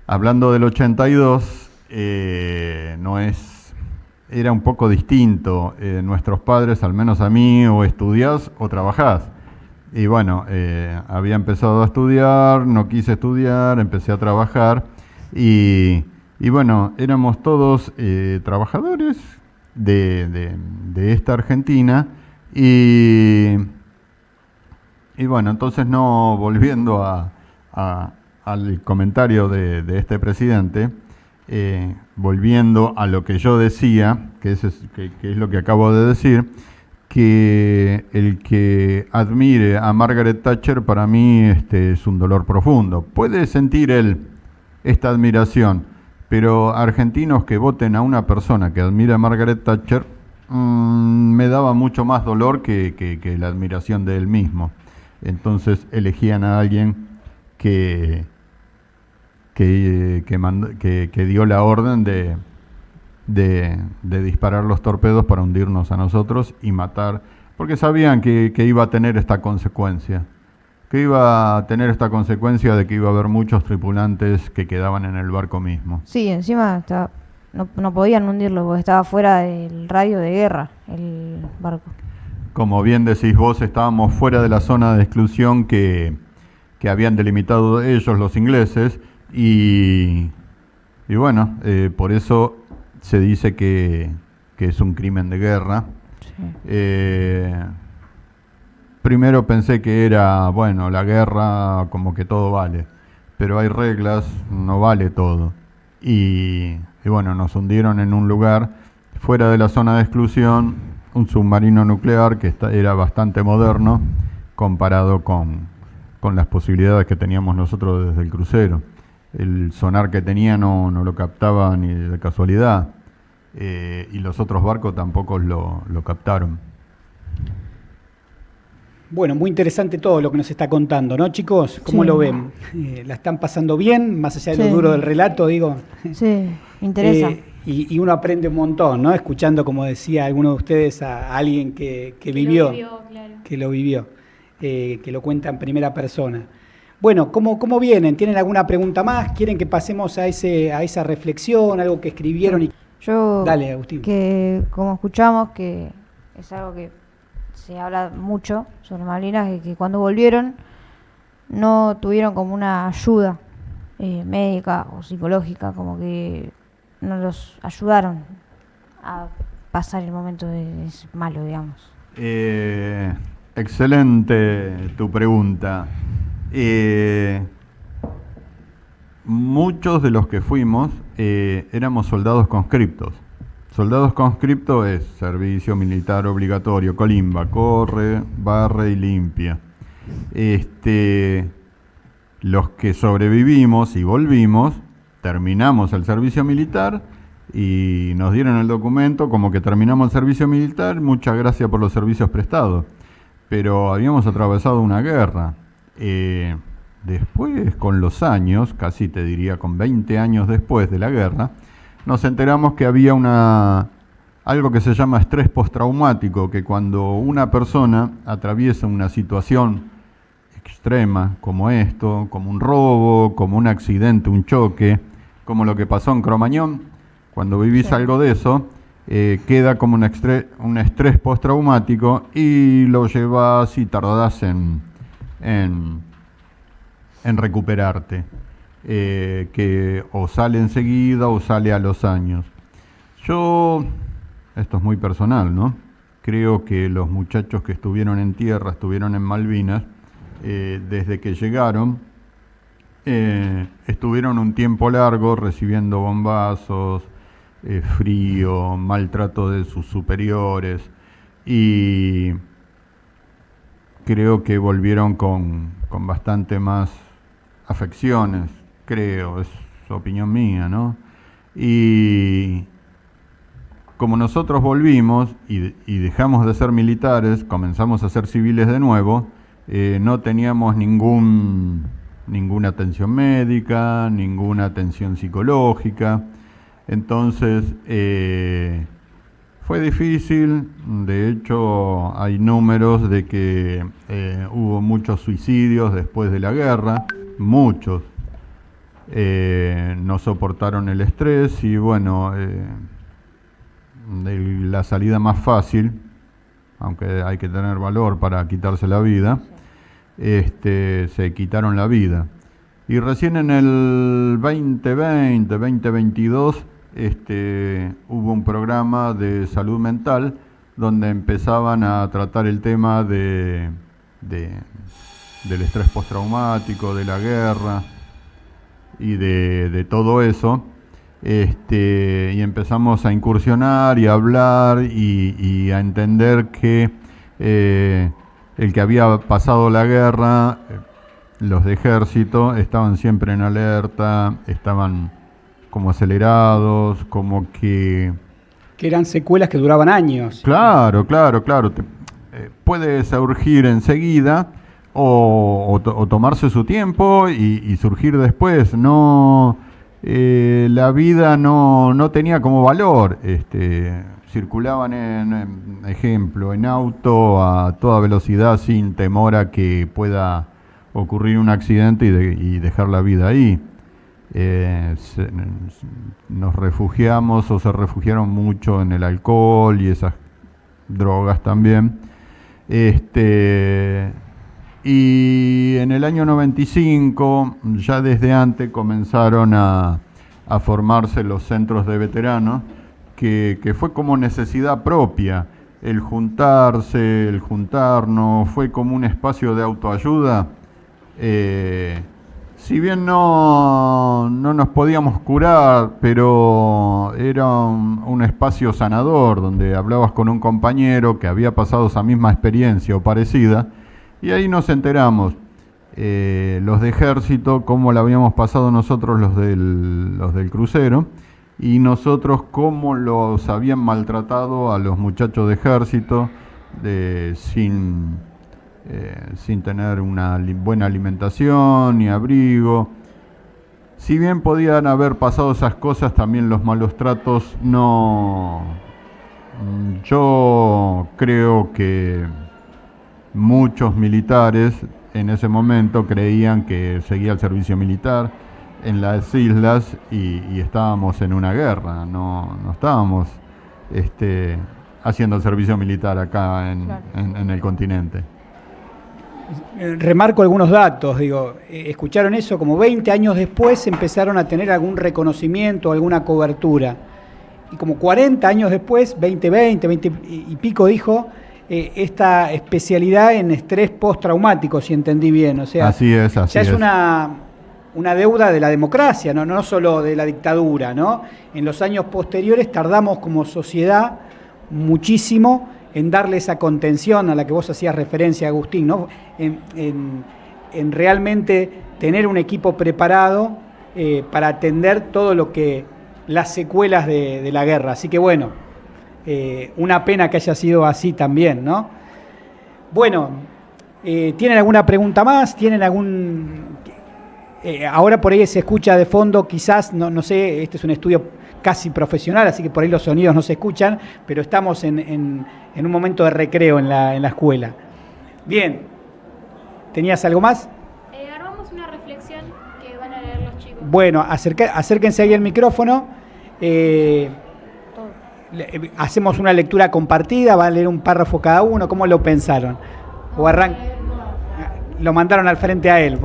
S8: hablando del 82, era un poco distinto. Nuestros padres, al menos a mí, o estudiás o trabajás. Y bueno, había empezado a estudiar, no quise estudiar, empecé a trabajar y bueno, éramos todos trabajadores de esta Argentina y bueno, entonces no, volviendo al comentario de este presidente, volviendo a lo que yo decía, que es lo que acabo de decir, que el que admire a Margaret Thatcher para mí es un dolor profundo. Puede sentir él esta admiración, pero argentinos que voten a una persona que admira a Margaret Thatcher me daba mucho más dolor que la admiración de él mismo. Entonces elegían a alguien que dio la orden de disparar los torpedos para hundirnos a nosotros y matar, porque sabían que iba a tener esta consecuencia, de que iba a haber muchos tripulantes que quedaban en el barco mismo.
S6: Sí, encima no podían hundirlo porque estaba fuera del radio de guerra el barco.
S8: Como bien decís vos, estábamos fuera de la zona de exclusión que habían delimitado ellos, los ingleses, y bueno, por eso se dice que es un crimen de guerra. Sí. Primero pensé que era, bueno, la guerra como que todo vale, pero hay reglas, no vale todo. Y bueno, nos hundieron en un lugar fuera de la zona de exclusión, un submarino nuclear que era bastante moderno comparado con las posibilidades que teníamos nosotros desde el crucero. El sonar que tenía no lo captaba ni de casualidad, y los otros barcos tampoco lo captaron.
S2: Bueno, muy interesante todo lo que nos está contando, ¿no, chicos? ¿Cómo lo ven? ¿La están pasando bien? Más allá de lo duro del relato, digo.
S6: Sí, me interesa.
S2: Y uno aprende un montón, ¿no? Escuchando, como decía alguno de ustedes, a alguien que vivió,
S5: claro.
S2: que lo vivió, que lo cuenta en primera persona. Bueno, ¿cómo vienen? ¿Tienen alguna pregunta más? ¿Quieren que pasemos a esa reflexión, algo que escribieron?
S6: Dale, Agustín. Que como escuchamos, que es algo que se habla mucho sobre Malvinas, que cuando volvieron no tuvieron como una ayuda médica o psicológica, como que no los ayudaron a pasar el momento malo, digamos.
S8: Excelente tu pregunta. Muchos de los que fuimos éramos soldados conscriptos. Soldados conscriptos es servicio militar obligatorio, colimba, corre, barre y limpia. Los que sobrevivimos y volvimos, terminamos el servicio militar y nos dieron el documento como que terminamos el servicio militar, muchas gracias por los servicios prestados. Pero habíamos atravesado una guerra. después, con los años, casi te diría con 20 años después de la guerra, nos enteramos que había algo que se llama estrés postraumático, que cuando una persona atraviesa una situación extrema como esto, como un robo, como un accidente, un choque, como lo que pasó en Cromañón, cuando vivís algo de eso, queda como un estrés postraumático y lo llevas y tardás en recuperarte, que o sale enseguida o sale a los años. Esto es muy personal, ¿no? Creo que los muchachos que estuvieron en tierra, estuvieron en Malvinas, desde que llegaron, estuvieron un tiempo largo recibiendo bombazos, frío, maltrato de sus superiores, y creo que volvieron con bastante más afecciones, creo, es opinión mía, ¿no? Y como nosotros volvimos y dejamos de ser militares, comenzamos a ser civiles de nuevo, no teníamos ninguna atención médica, ninguna atención psicológica. Entonces, fue difícil. De hecho, hay números de que hubo muchos suicidios después de la guerra, muchos. No soportaron el estrés y bueno, la salida más fácil, aunque hay que tener valor para quitarse la vida, se quitaron la vida. Y recién en el 2020, 2022, hubo un programa de salud mental donde empezaban a tratar el tema del estrés postraumático, de la guerra y de todo eso. Y empezamos a incursionar y a hablar y a entender que el que había pasado la guerra, los de ejército, estaban siempre en alerta, estaban como acelerados, como que
S2: eran secuelas que duraban años.
S8: Claro. Puede surgir enseguida o tomarse su tiempo y surgir después. No, la vida no tenía como valor. Circulaban en auto a toda velocidad sin temor a que pueda ocurrir un accidente y dejar la vida ahí. Nos refugiamos o se refugiaron mucho en el alcohol y esas drogas también. Y en el año 95, ya desde antes, comenzaron a formarse los centros de veteranos, que fue como necesidad propia. El juntarse, el juntarnos, fue como un espacio de autoayuda. Si bien no nos podíamos curar, pero era un espacio sanador, donde hablabas con un compañero que había pasado esa misma experiencia o parecida, y ahí nos enteramos, los de ejército, cómo la habíamos pasado nosotros los del crucero, y nosotros cómo los habían maltratado a los muchachos de ejército, sin tener una buena alimentación ni abrigo. Si bien podían haber pasado esas cosas, también los malos tratos no. Yo creo que muchos militares en ese momento creían que seguía el servicio militar en las islas y estábamos en una guerra, no estábamos haciendo el servicio militar acá en el continente.
S2: Remarco algunos datos, escucharon eso, como 20 años después empezaron a tener algún reconocimiento, alguna cobertura. Y como 40 años después, 20 y pico dijo, esta especialidad en estrés postraumático, si entendí bien. O sea,
S8: así es.
S2: Ya es una deuda de la democracia, no solo de la dictadura, ¿no? En los años posteriores tardamos como sociedad muchísimo en darle esa contención a la que vos hacías referencia, Agustín, ¿no? En realmente tener un equipo preparado para atender todo lo que las secuelas de la guerra. Así que bueno, una pena que haya sido así también, ¿no? Bueno, ¿tienen alguna pregunta más? ¿Tienen ahora por ahí se escucha de fondo, quizás, no sé, este es un estudio casi profesional, así que por ahí los sonidos no se escuchan, pero estamos en un momento de recreo en la escuela. Bien, ¿tenías algo más?
S4: Armamos una reflexión que van a leer los chicos.
S2: Bueno, acérquense ahí al micrófono. Hacemos una lectura compartida, va a leer un párrafo cada uno. ¿Cómo lo pensaron? O lo mandaron al frente a él.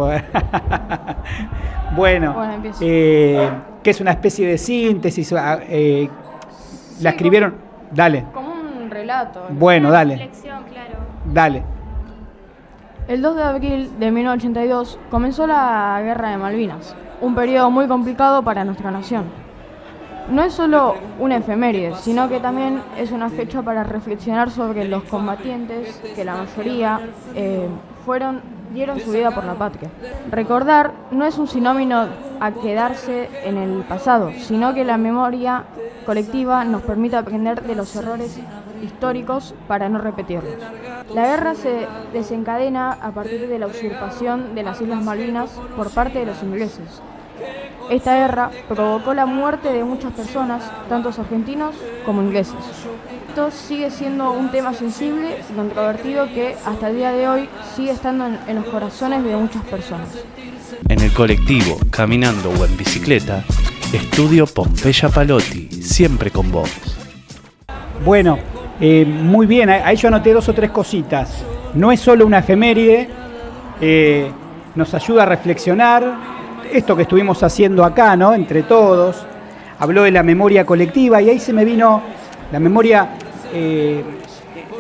S2: Bueno, que es una especie de síntesis. La escribieron. Dale.
S7: Como un relato.
S2: Bueno, dale.
S4: Reflexión, claro.
S2: Dale.
S7: El 2 de abril de 1982 comenzó la Guerra de Malvinas, un periodo muy complicado para nuestra nación. No es solo una efeméride, sino que también es una fecha para reflexionar sobre los combatientes que la mayoría dieron su vida por la patria. Recordar no es un sinónimo a quedarse en el pasado, sino que la memoria colectiva nos permite aprender de los errores históricos para no repetirlos. La guerra se desencadena a partir de la usurpación de las Islas Malvinas por parte de los ingleses. Esta guerra provocó la muerte de muchas personas, tanto argentinos como ingleses. Esto sigue siendo un tema sensible y controvertido que hasta el día de hoy sigue estando en los corazones de muchas personas.
S9: En el colectivo, caminando o en bicicleta, Estudio Pompeya Palotti, siempre con vos.
S2: Bueno, muy bien, ahí yo anoté 2 o 3 cositas. No es solo una efeméride, nos ayuda a reflexionar. Esto que estuvimos haciendo acá, ¿no? Entre todos, habló de la memoria colectiva y ahí se me vino la memoria.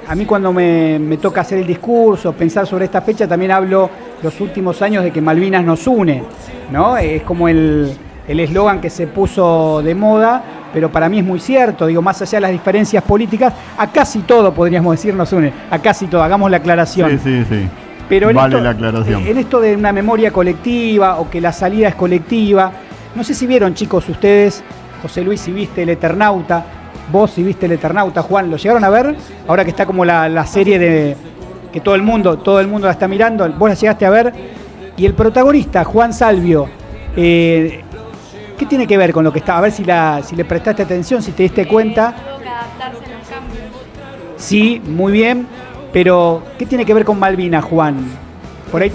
S2: A mí cuando me toca hacer el discurso, pensar sobre esta fecha, también hablo los últimos años de que Malvinas nos une, ¿no? Es como el eslogan que se puso de moda, pero para mí es muy cierto, digo, más allá de las diferencias políticas, a casi todo podríamos decir nos une, a casi todo, hagamos la aclaración.
S8: Sí.
S2: Pero
S8: vale la aclaración.
S2: En esto de una memoria colectiva o que la salida es colectiva, no sé si vieron, chicos, ustedes, José Luis, si viste El Eternauta, vos si viste El Eternauta, Juan, ¿lo llegaron a ver? Ahora que está como la serie de que todo el mundo la está mirando, vos la llegaste a ver, y el protagonista, Juan Salvio, ¿qué tiene que ver con lo que está? A ver si le prestaste atención, si te diste cuenta.
S4: Tuvo que adaptarse a los cambios.
S2: Sí, muy bien. Pero, ¿qué tiene que ver con Malvinas, Juan? Por ahí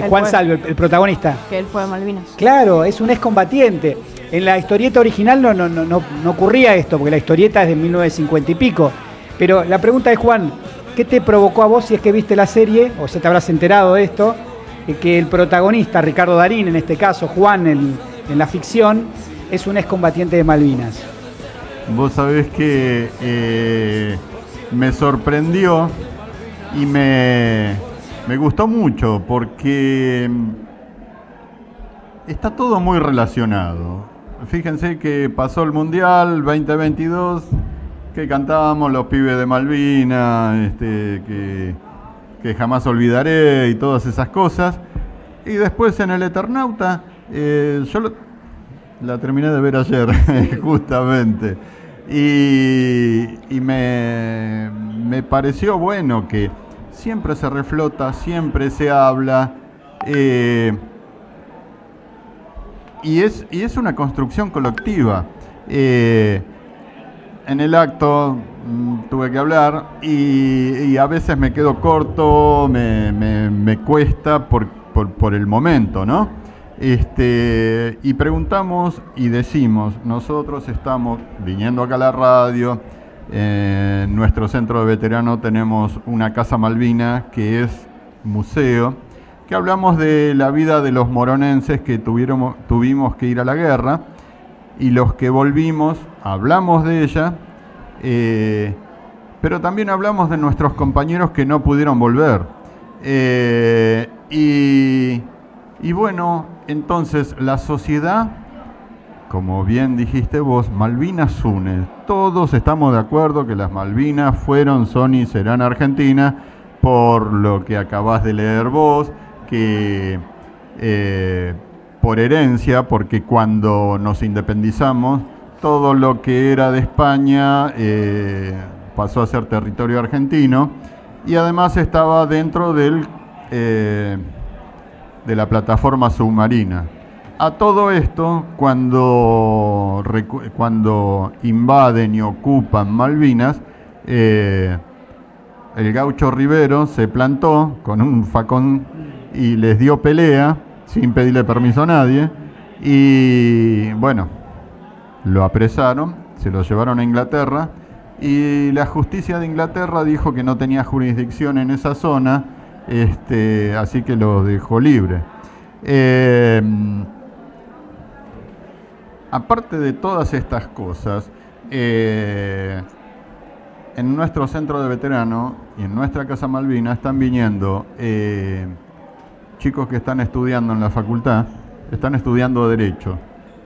S2: Juan Salvio, el protagonista.
S7: Que él fue de Malvinas.
S2: Claro, es un excombatiente. En la historieta original no ocurría esto, porque la historieta es de 1950 y pico. Pero la pregunta es, Juan, ¿qué te provocó a vos, si es que viste la serie, o ya te habrás enterado de esto, que el protagonista, Ricardo Darín, en este caso, Juan, en la ficción, es un excombatiente de Malvinas?
S8: Vos sabés que me sorprendió y me gustó mucho porque está todo muy relacionado. Fíjense que pasó el Mundial 2022, que cantábamos los pibes de Malvinas, que jamás olvidaré y todas esas cosas. Y después en El Eternauta, yo la terminé de ver ayer, justamente. Y me pareció bueno que siempre se reflota, siempre se habla, y es una construcción colectiva. En el acto tuve que hablar y a veces me quedo corto, me cuesta por el momento, ¿no? Y preguntamos y decimos, nosotros estamos viniendo acá a la radio, en nuestro centro de veteranos tenemos una Casa Malvina que es museo, que hablamos de la vida de los moronenses que tuvimos que ir a la guerra, y los que volvimos hablamos de ella, pero también hablamos de nuestros compañeros que no pudieron volver. Y bueno, entonces la sociedad, como bien dijiste vos, Malvinas une. Todos estamos de acuerdo que las Malvinas fueron, son y serán Argentina, por lo que acabás de leer vos, que por herencia, porque cuando nos independizamos, todo lo que era de España pasó a ser territorio argentino, y además estaba dentro del de la plataforma submarina. A todo esto, cuando invaden y ocupan Malvinas, el gaucho Rivero se plantó con un facón y les dio pelea, sin pedirle permiso a nadie, y bueno, lo apresaron, se lo llevaron a Inglaterra, y la justicia de Inglaterra dijo que no tenía jurisdicción en esa zona, así que lo dejó libre. Aparte de todas estas cosas, en nuestro centro de veteranos y en nuestra Casa Malvina están viniendo chicos que están estudiando en la facultad, están estudiando Derecho.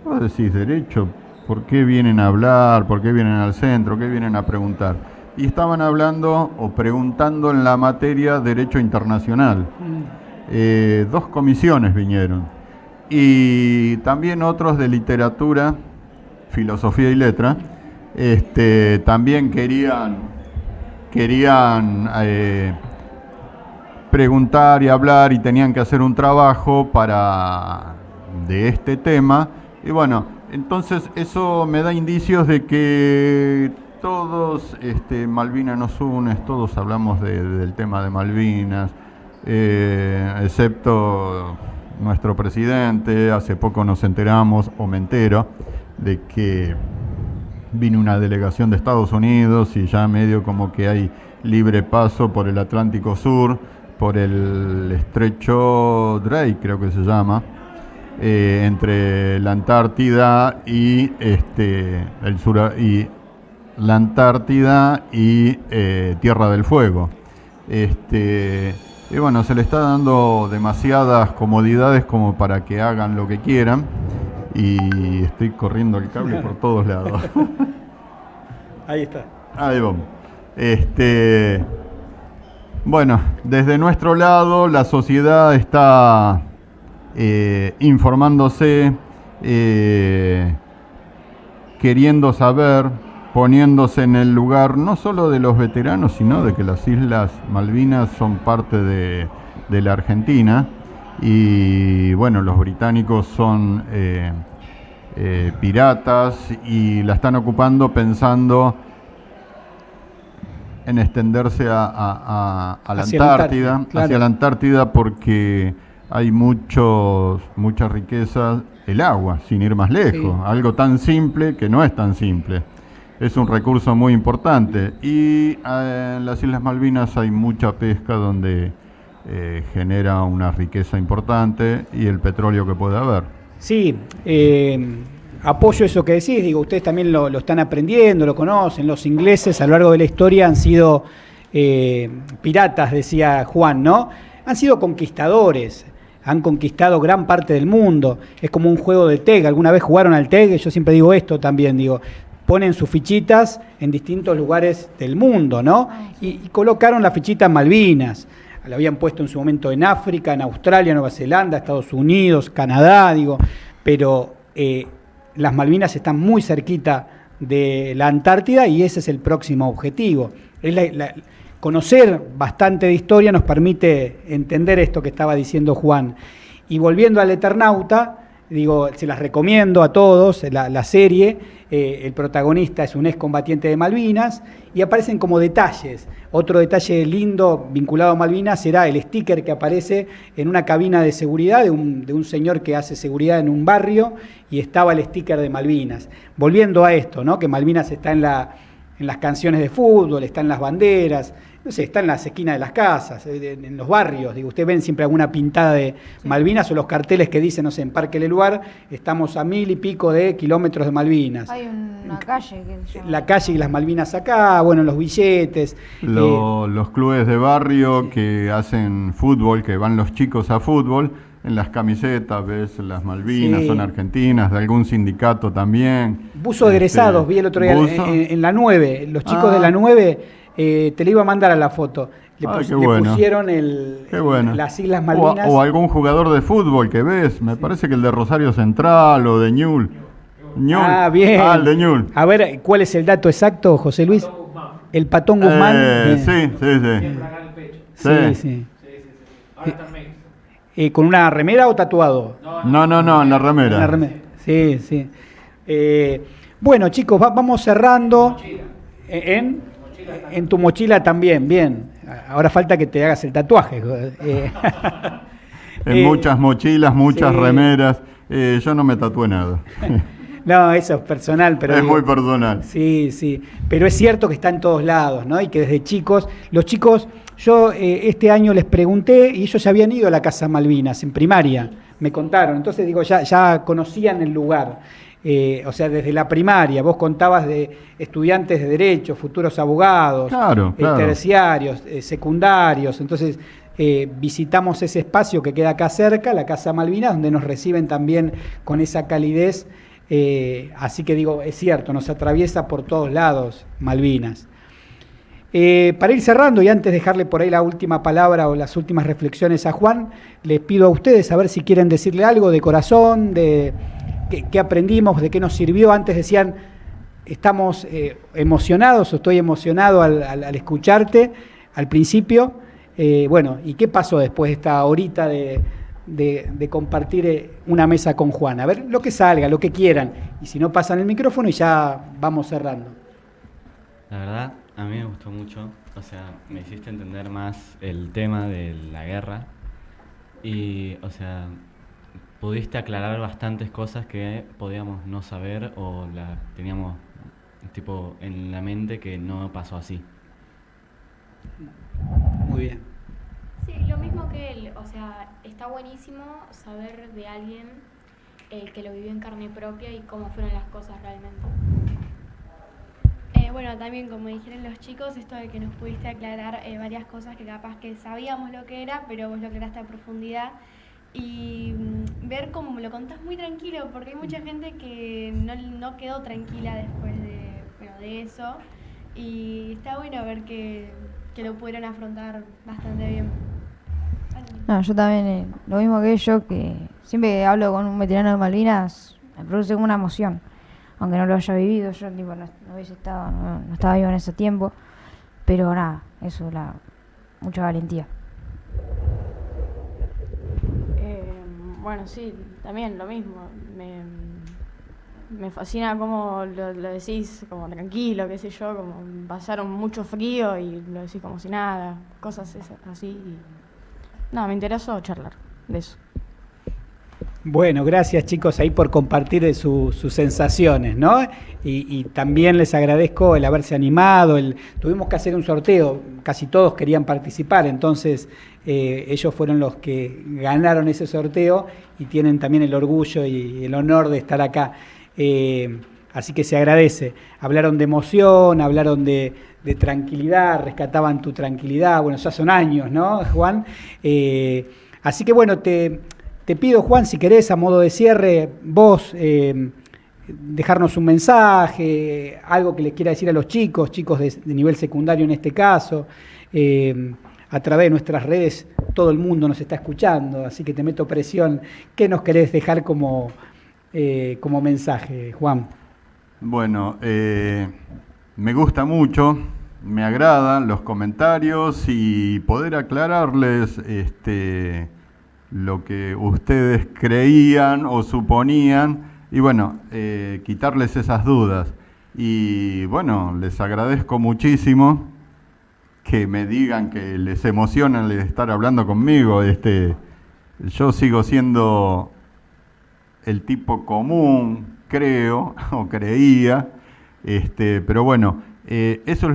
S8: Vos decís, ¿Derecho? ¿Por qué vienen a hablar? ¿Por qué vienen al centro? ¿Qué vienen a preguntar? Y estaban hablando o preguntando en la materia Derecho Internacional. 2 comisiones vinieron. Y también otros de Literatura, Filosofía y Letra, también querían preguntar y hablar y tenían que hacer un trabajo de este tema. Y bueno, entonces eso me da indicios de que todos, Malvinas nos une, todos hablamos del tema de Malvinas, excepto nuestro presidente. Hace poco nos enteramos, o me entero, de que vino una delegación de Estados Unidos y ya medio como que hay libre paso por el Atlántico Sur, por el estrecho Drake, creo que se llama, entre la Antártida y la Antártida y Tierra del Fuego. Y bueno, se le está dando demasiadas comodidades como para que hagan lo que quieran, y estoy corriendo el cable por todos lados.
S2: Ahí está.
S8: Ahí vamos. Bueno, desde nuestro lado la sociedad está informándose, queriendo saber, poniéndose en el lugar no solo de los veteranos, sino de que las Islas Malvinas son parte de la Argentina, y bueno, los británicos son piratas y la están ocupando pensando en extenderse a la Antártida,
S2: claro.
S8: Hacia la Antártida, porque hay mucha riqueza, el agua, sin ir más lejos,
S2: Sí.
S8: Algo tan simple que no es tan simple. Es un recurso muy importante, y en las Islas Malvinas hay mucha pesca donde genera una riqueza importante, y el petróleo que puede haber.
S2: Sí, apoyo eso que decís, digo, ustedes también lo están aprendiendo, lo conocen. Los ingleses a lo largo de la historia han sido piratas, decía Juan, ¿no? Han sido conquistadores, han conquistado gran parte del mundo. Es como un juego de TEG. ¿Alguna vez jugaron al TEG? Yo siempre digo esto también, digo, ponen sus fichitas en distintos lugares del mundo, ¿no? Y colocaron la fichita en Malvinas. La habían puesto en su momento en África, en Australia, Nueva Zelanda, Estados Unidos, Canadá, digo, pero las Malvinas están muy cerquita de la Antártida, y ese es el próximo objetivo. Conocer bastante de historia nos permite entender esto que estaba diciendo Juan. Y volviendo al Eternauta, digo, se las recomiendo a todos, la serie. El protagonista es un excombatiente de Malvinas, y aparecen como detalles. Otro detalle lindo vinculado a Malvinas será el sticker que aparece en una cabina de seguridad de un señor que hace seguridad en un barrio, y estaba el sticker de Malvinas. Volviendo a esto, ¿no? Que Malvinas está en las canciones de fútbol, está en las banderas, no sé, está en las esquinas de las casas, en los barrios. Digo, ustedes ven siempre alguna pintada de Malvinas, o los carteles que dicen, no sé, en Parque Leluar, estamos a 1000 y pico de kilómetros de Malvinas.
S6: Hay una calle que se llama...
S2: La calle y las Malvinas acá, bueno, los billetes.
S8: Los clubes de barrio que hacen fútbol, que van los chicos a fútbol, en las camisetas ves las Malvinas, son argentinas, de algún sindicato también.
S2: Buzo egresados, vi el otro día en la 9, los chicos de la 9... te le iba a mandar a la foto. Le pusieron las Islas Malvinas.
S8: O algún jugador de fútbol que ves, me parece que el de Rosario Central o de Ñul.
S2: Ah, bien.
S8: El de Ñul.
S2: A ver, ¿cuál es el dato exacto, José Luis? El Patón Guzmán.
S8: Sí.
S2: Sí.
S10: Ahora está en México.
S2: ¿Con una remera o tatuado?
S8: No, en la remera.
S2: En la remera. Sí, sí. Bueno, chicos, vamos cerrando. En tu mochila también, bien. Ahora falta que te hagas el tatuaje.
S8: En muchas mochilas, muchas
S2: sí.
S8: Remeras. Yo no me tatué nada.
S2: No, eso es personal, pero...
S8: Es muy personal.
S2: Sí, sí. Pero es cierto que está en todos lados, ¿no? Y que desde chicos... Los chicos, yo este año les pregunté y ellos ya habían ido a la Casa Malvinas en primaria, me contaron. Entonces, digo, ya conocían el lugar. O sea, desde la primaria, vos contabas de estudiantes de Derecho, futuros abogados,
S8: claro.
S2: terciarios, secundarios. Entonces, visitamos ese espacio que queda acá cerca, la Casa Malvinas, donde nos reciben también con esa calidez. Así que digo, es cierto, nos atraviesa por todos lados Malvinas. Para ir cerrando y antes de dejarle por ahí la última palabra o las últimas reflexiones a Juan, les pido a ustedes a ver si quieren decirle algo de corazón, de qué aprendimos, de qué nos sirvió. Antes decían, estamos emocionados o estoy emocionado al escucharte al principio. Bueno, ¿y qué pasó después de esta horita de compartir una mesa con Juan? A ver, lo que salga, lo que quieran. Y si no, pasan el micrófono y ya vamos cerrando.
S3: La verdad, a mí me gustó mucho. O sea, me hiciste entender más el tema de la guerra. Y, o sea, pudiste aclarar bastantes cosas que podíamos no saber o la teníamos tipo en la mente que no pasó así.
S2: Muy bien.
S4: Sí, lo mismo que él, o sea, está buenísimo saber de alguien que lo vivió en carne propia y cómo fueron las cosas realmente.
S5: Bueno, también como dijeron los chicos, esto de que nos pudiste aclarar varias cosas que capaz que sabíamos lo que era, pero vos lo aclaraste a profundidad. Y ver cómo lo contás muy tranquilo, porque hay mucha gente que no quedó tranquila después de eso. Y está bueno ver que lo pudieron afrontar bastante bien.
S6: No, yo también, lo mismo que ellos, que siempre que hablo con un veterano de Malvinas, me produce como una emoción. Aunque no lo haya vivido, yo tipo, no hubiese estado, no estaba vivo en ese tiempo. Pero nada, eso, mucha valentía.
S7: Bueno, sí, también lo mismo. Me fascina cómo lo decís como tranquilo, qué sé yo, como pasaron mucho frío y lo decís como si nada, cosas así. Y no, me interesó charlar de eso.
S2: Bueno, gracias chicos ahí por compartir sus sensaciones, ¿no? Y también les agradezco el haberse animado. Tuvimos que hacer un sorteo, casi todos querían participar, entonces ellos fueron los que ganaron ese sorteo y tienen también el orgullo y el honor de estar acá. Así que se agradece. Hablaron de emoción, hablaron de tranquilidad, rescataban tu tranquilidad. Bueno, ya son años, ¿no, Juan? Así que bueno, te pido, Juan, si querés, a modo de cierre, vos dejarnos un mensaje, algo que les quiera decir a los chicos de nivel secundario en este caso. A través de nuestras redes todo el mundo nos está escuchando, así que te meto presión. ¿Qué nos querés dejar como mensaje, Juan?
S8: Bueno, me gusta mucho, me agradan los comentarios y poder aclararles lo que ustedes creían o suponían y bueno, quitarles esas dudas. Y bueno, les agradezco muchísimo que me digan que les emociona el estar hablando conmigo. Yo sigo siendo el tipo común, creo, o creía, pero bueno, esto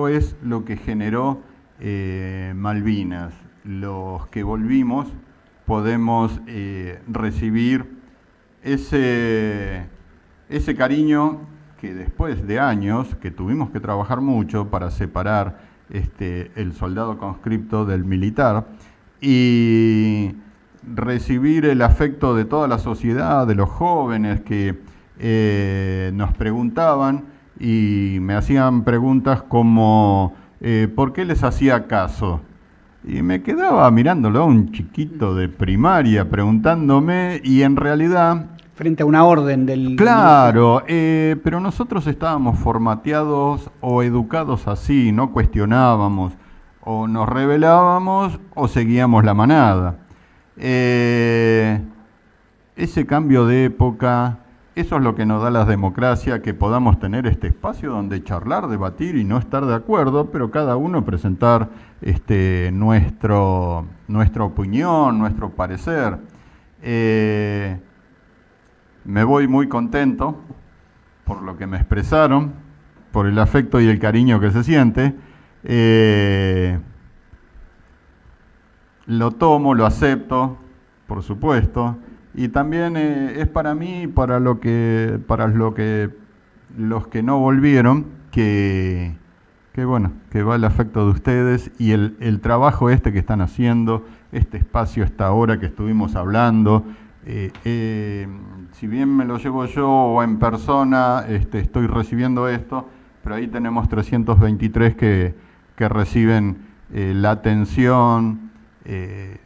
S8: es lo que generó Malvinas. Los que volvimos podemos recibir ese cariño que después de años, que tuvimos que trabajar mucho para separar el soldado conscripto del militar, y recibir el afecto de toda la sociedad, de los jóvenes que nos preguntaban y me hacían preguntas como ¿por qué les hacía caso? Y me quedaba mirándolo a un chiquito de primaria preguntándome y en realidad...
S2: Frente a una orden del...
S8: Claro, pero nosotros estábamos formateados o educados así, no cuestionábamos o nos rebelábamos o seguíamos la manada. Ese cambio de época, eso es lo que nos da la democracia, que podamos tener este espacio donde charlar, debatir y no estar de acuerdo, pero cada uno presentar nuestra opinión, nuestro parecer. Me voy muy contento por lo que me expresaron, por el afecto y el cariño que se siente. Lo tomo, lo acepto, por supuesto, y también es para mí, para los que no volvieron, que va el afecto de ustedes y el trabajo que están haciendo, este espacio, esta hora que estuvimos hablando. Si bien me lo llevo yo o en persona, estoy recibiendo esto, pero ahí tenemos 323 que reciben la atención,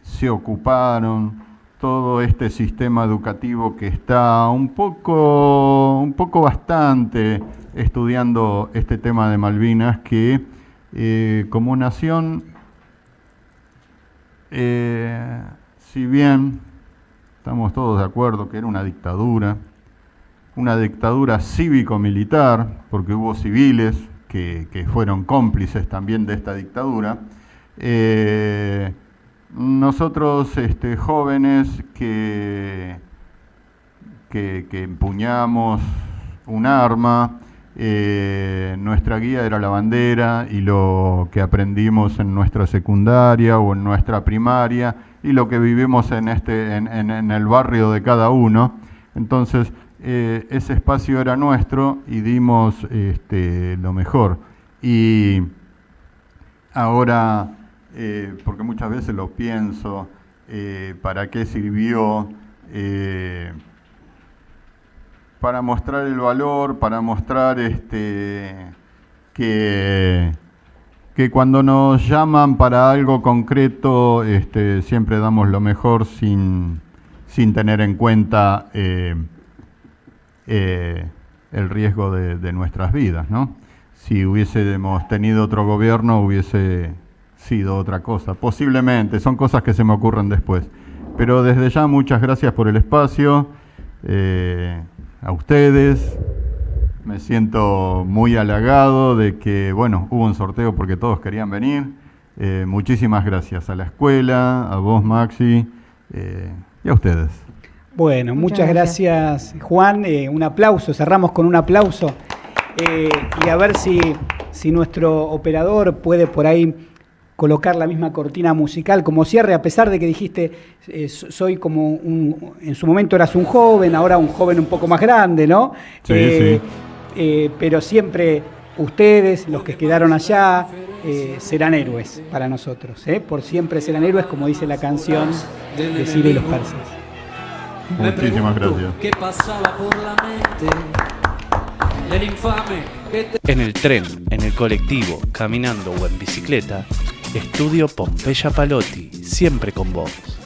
S8: se ocuparon, todo este sistema educativo que está un poco bastante estudiando este tema de Malvinas, que como nación, si bien estamos todos de acuerdo que era una dictadura cívico-militar, porque hubo civiles que fueron cómplices también de esta dictadura, nosotros jóvenes que empuñamos un arma, nuestra guía era la bandera y lo que aprendimos en nuestra secundaria o en nuestra primaria y lo que vivimos en el barrio de cada uno. Entonces ese espacio era nuestro y dimos lo mejor. Y ahora, porque muchas veces lo pienso, ¿para qué sirvió? Para mostrar el valor, para mostrar que cuando nos llaman para algo concreto, siempre damos lo mejor sin tener en cuenta el riesgo de nuestras vidas, ¿no? Si hubiésemos tenido otro gobierno, hubiese sido otra cosa. Posiblemente, son cosas que se me ocurren después. Pero desde ya, muchas gracias por el espacio. A ustedes, me siento muy halagado de que, hubo un sorteo porque todos querían venir. Muchísimas gracias a la escuela, a vos, Maxi, y a ustedes.
S2: Bueno, muchas gracias, Juan. Un aplauso, cerramos con un aplauso. Y a ver si nuestro operador puede por ahí colocar la misma cortina musical como cierre, a pesar de que dijiste, soy como en su momento eras un joven, ahora un joven un poco más grande, ¿no?
S8: Sí.
S2: Pero siempre ustedes, los que quedaron allá, serán héroes para nosotros, por siempre serán héroes, como dice la canción de Ciro y los persas.
S8: Muchísimas gracias.
S1: ¿Qué pasaba por la mente del infame que
S9: En el tren, en el colectivo, caminando o en bicicleta, Estudio Pompeya Palotti, siempre con vos.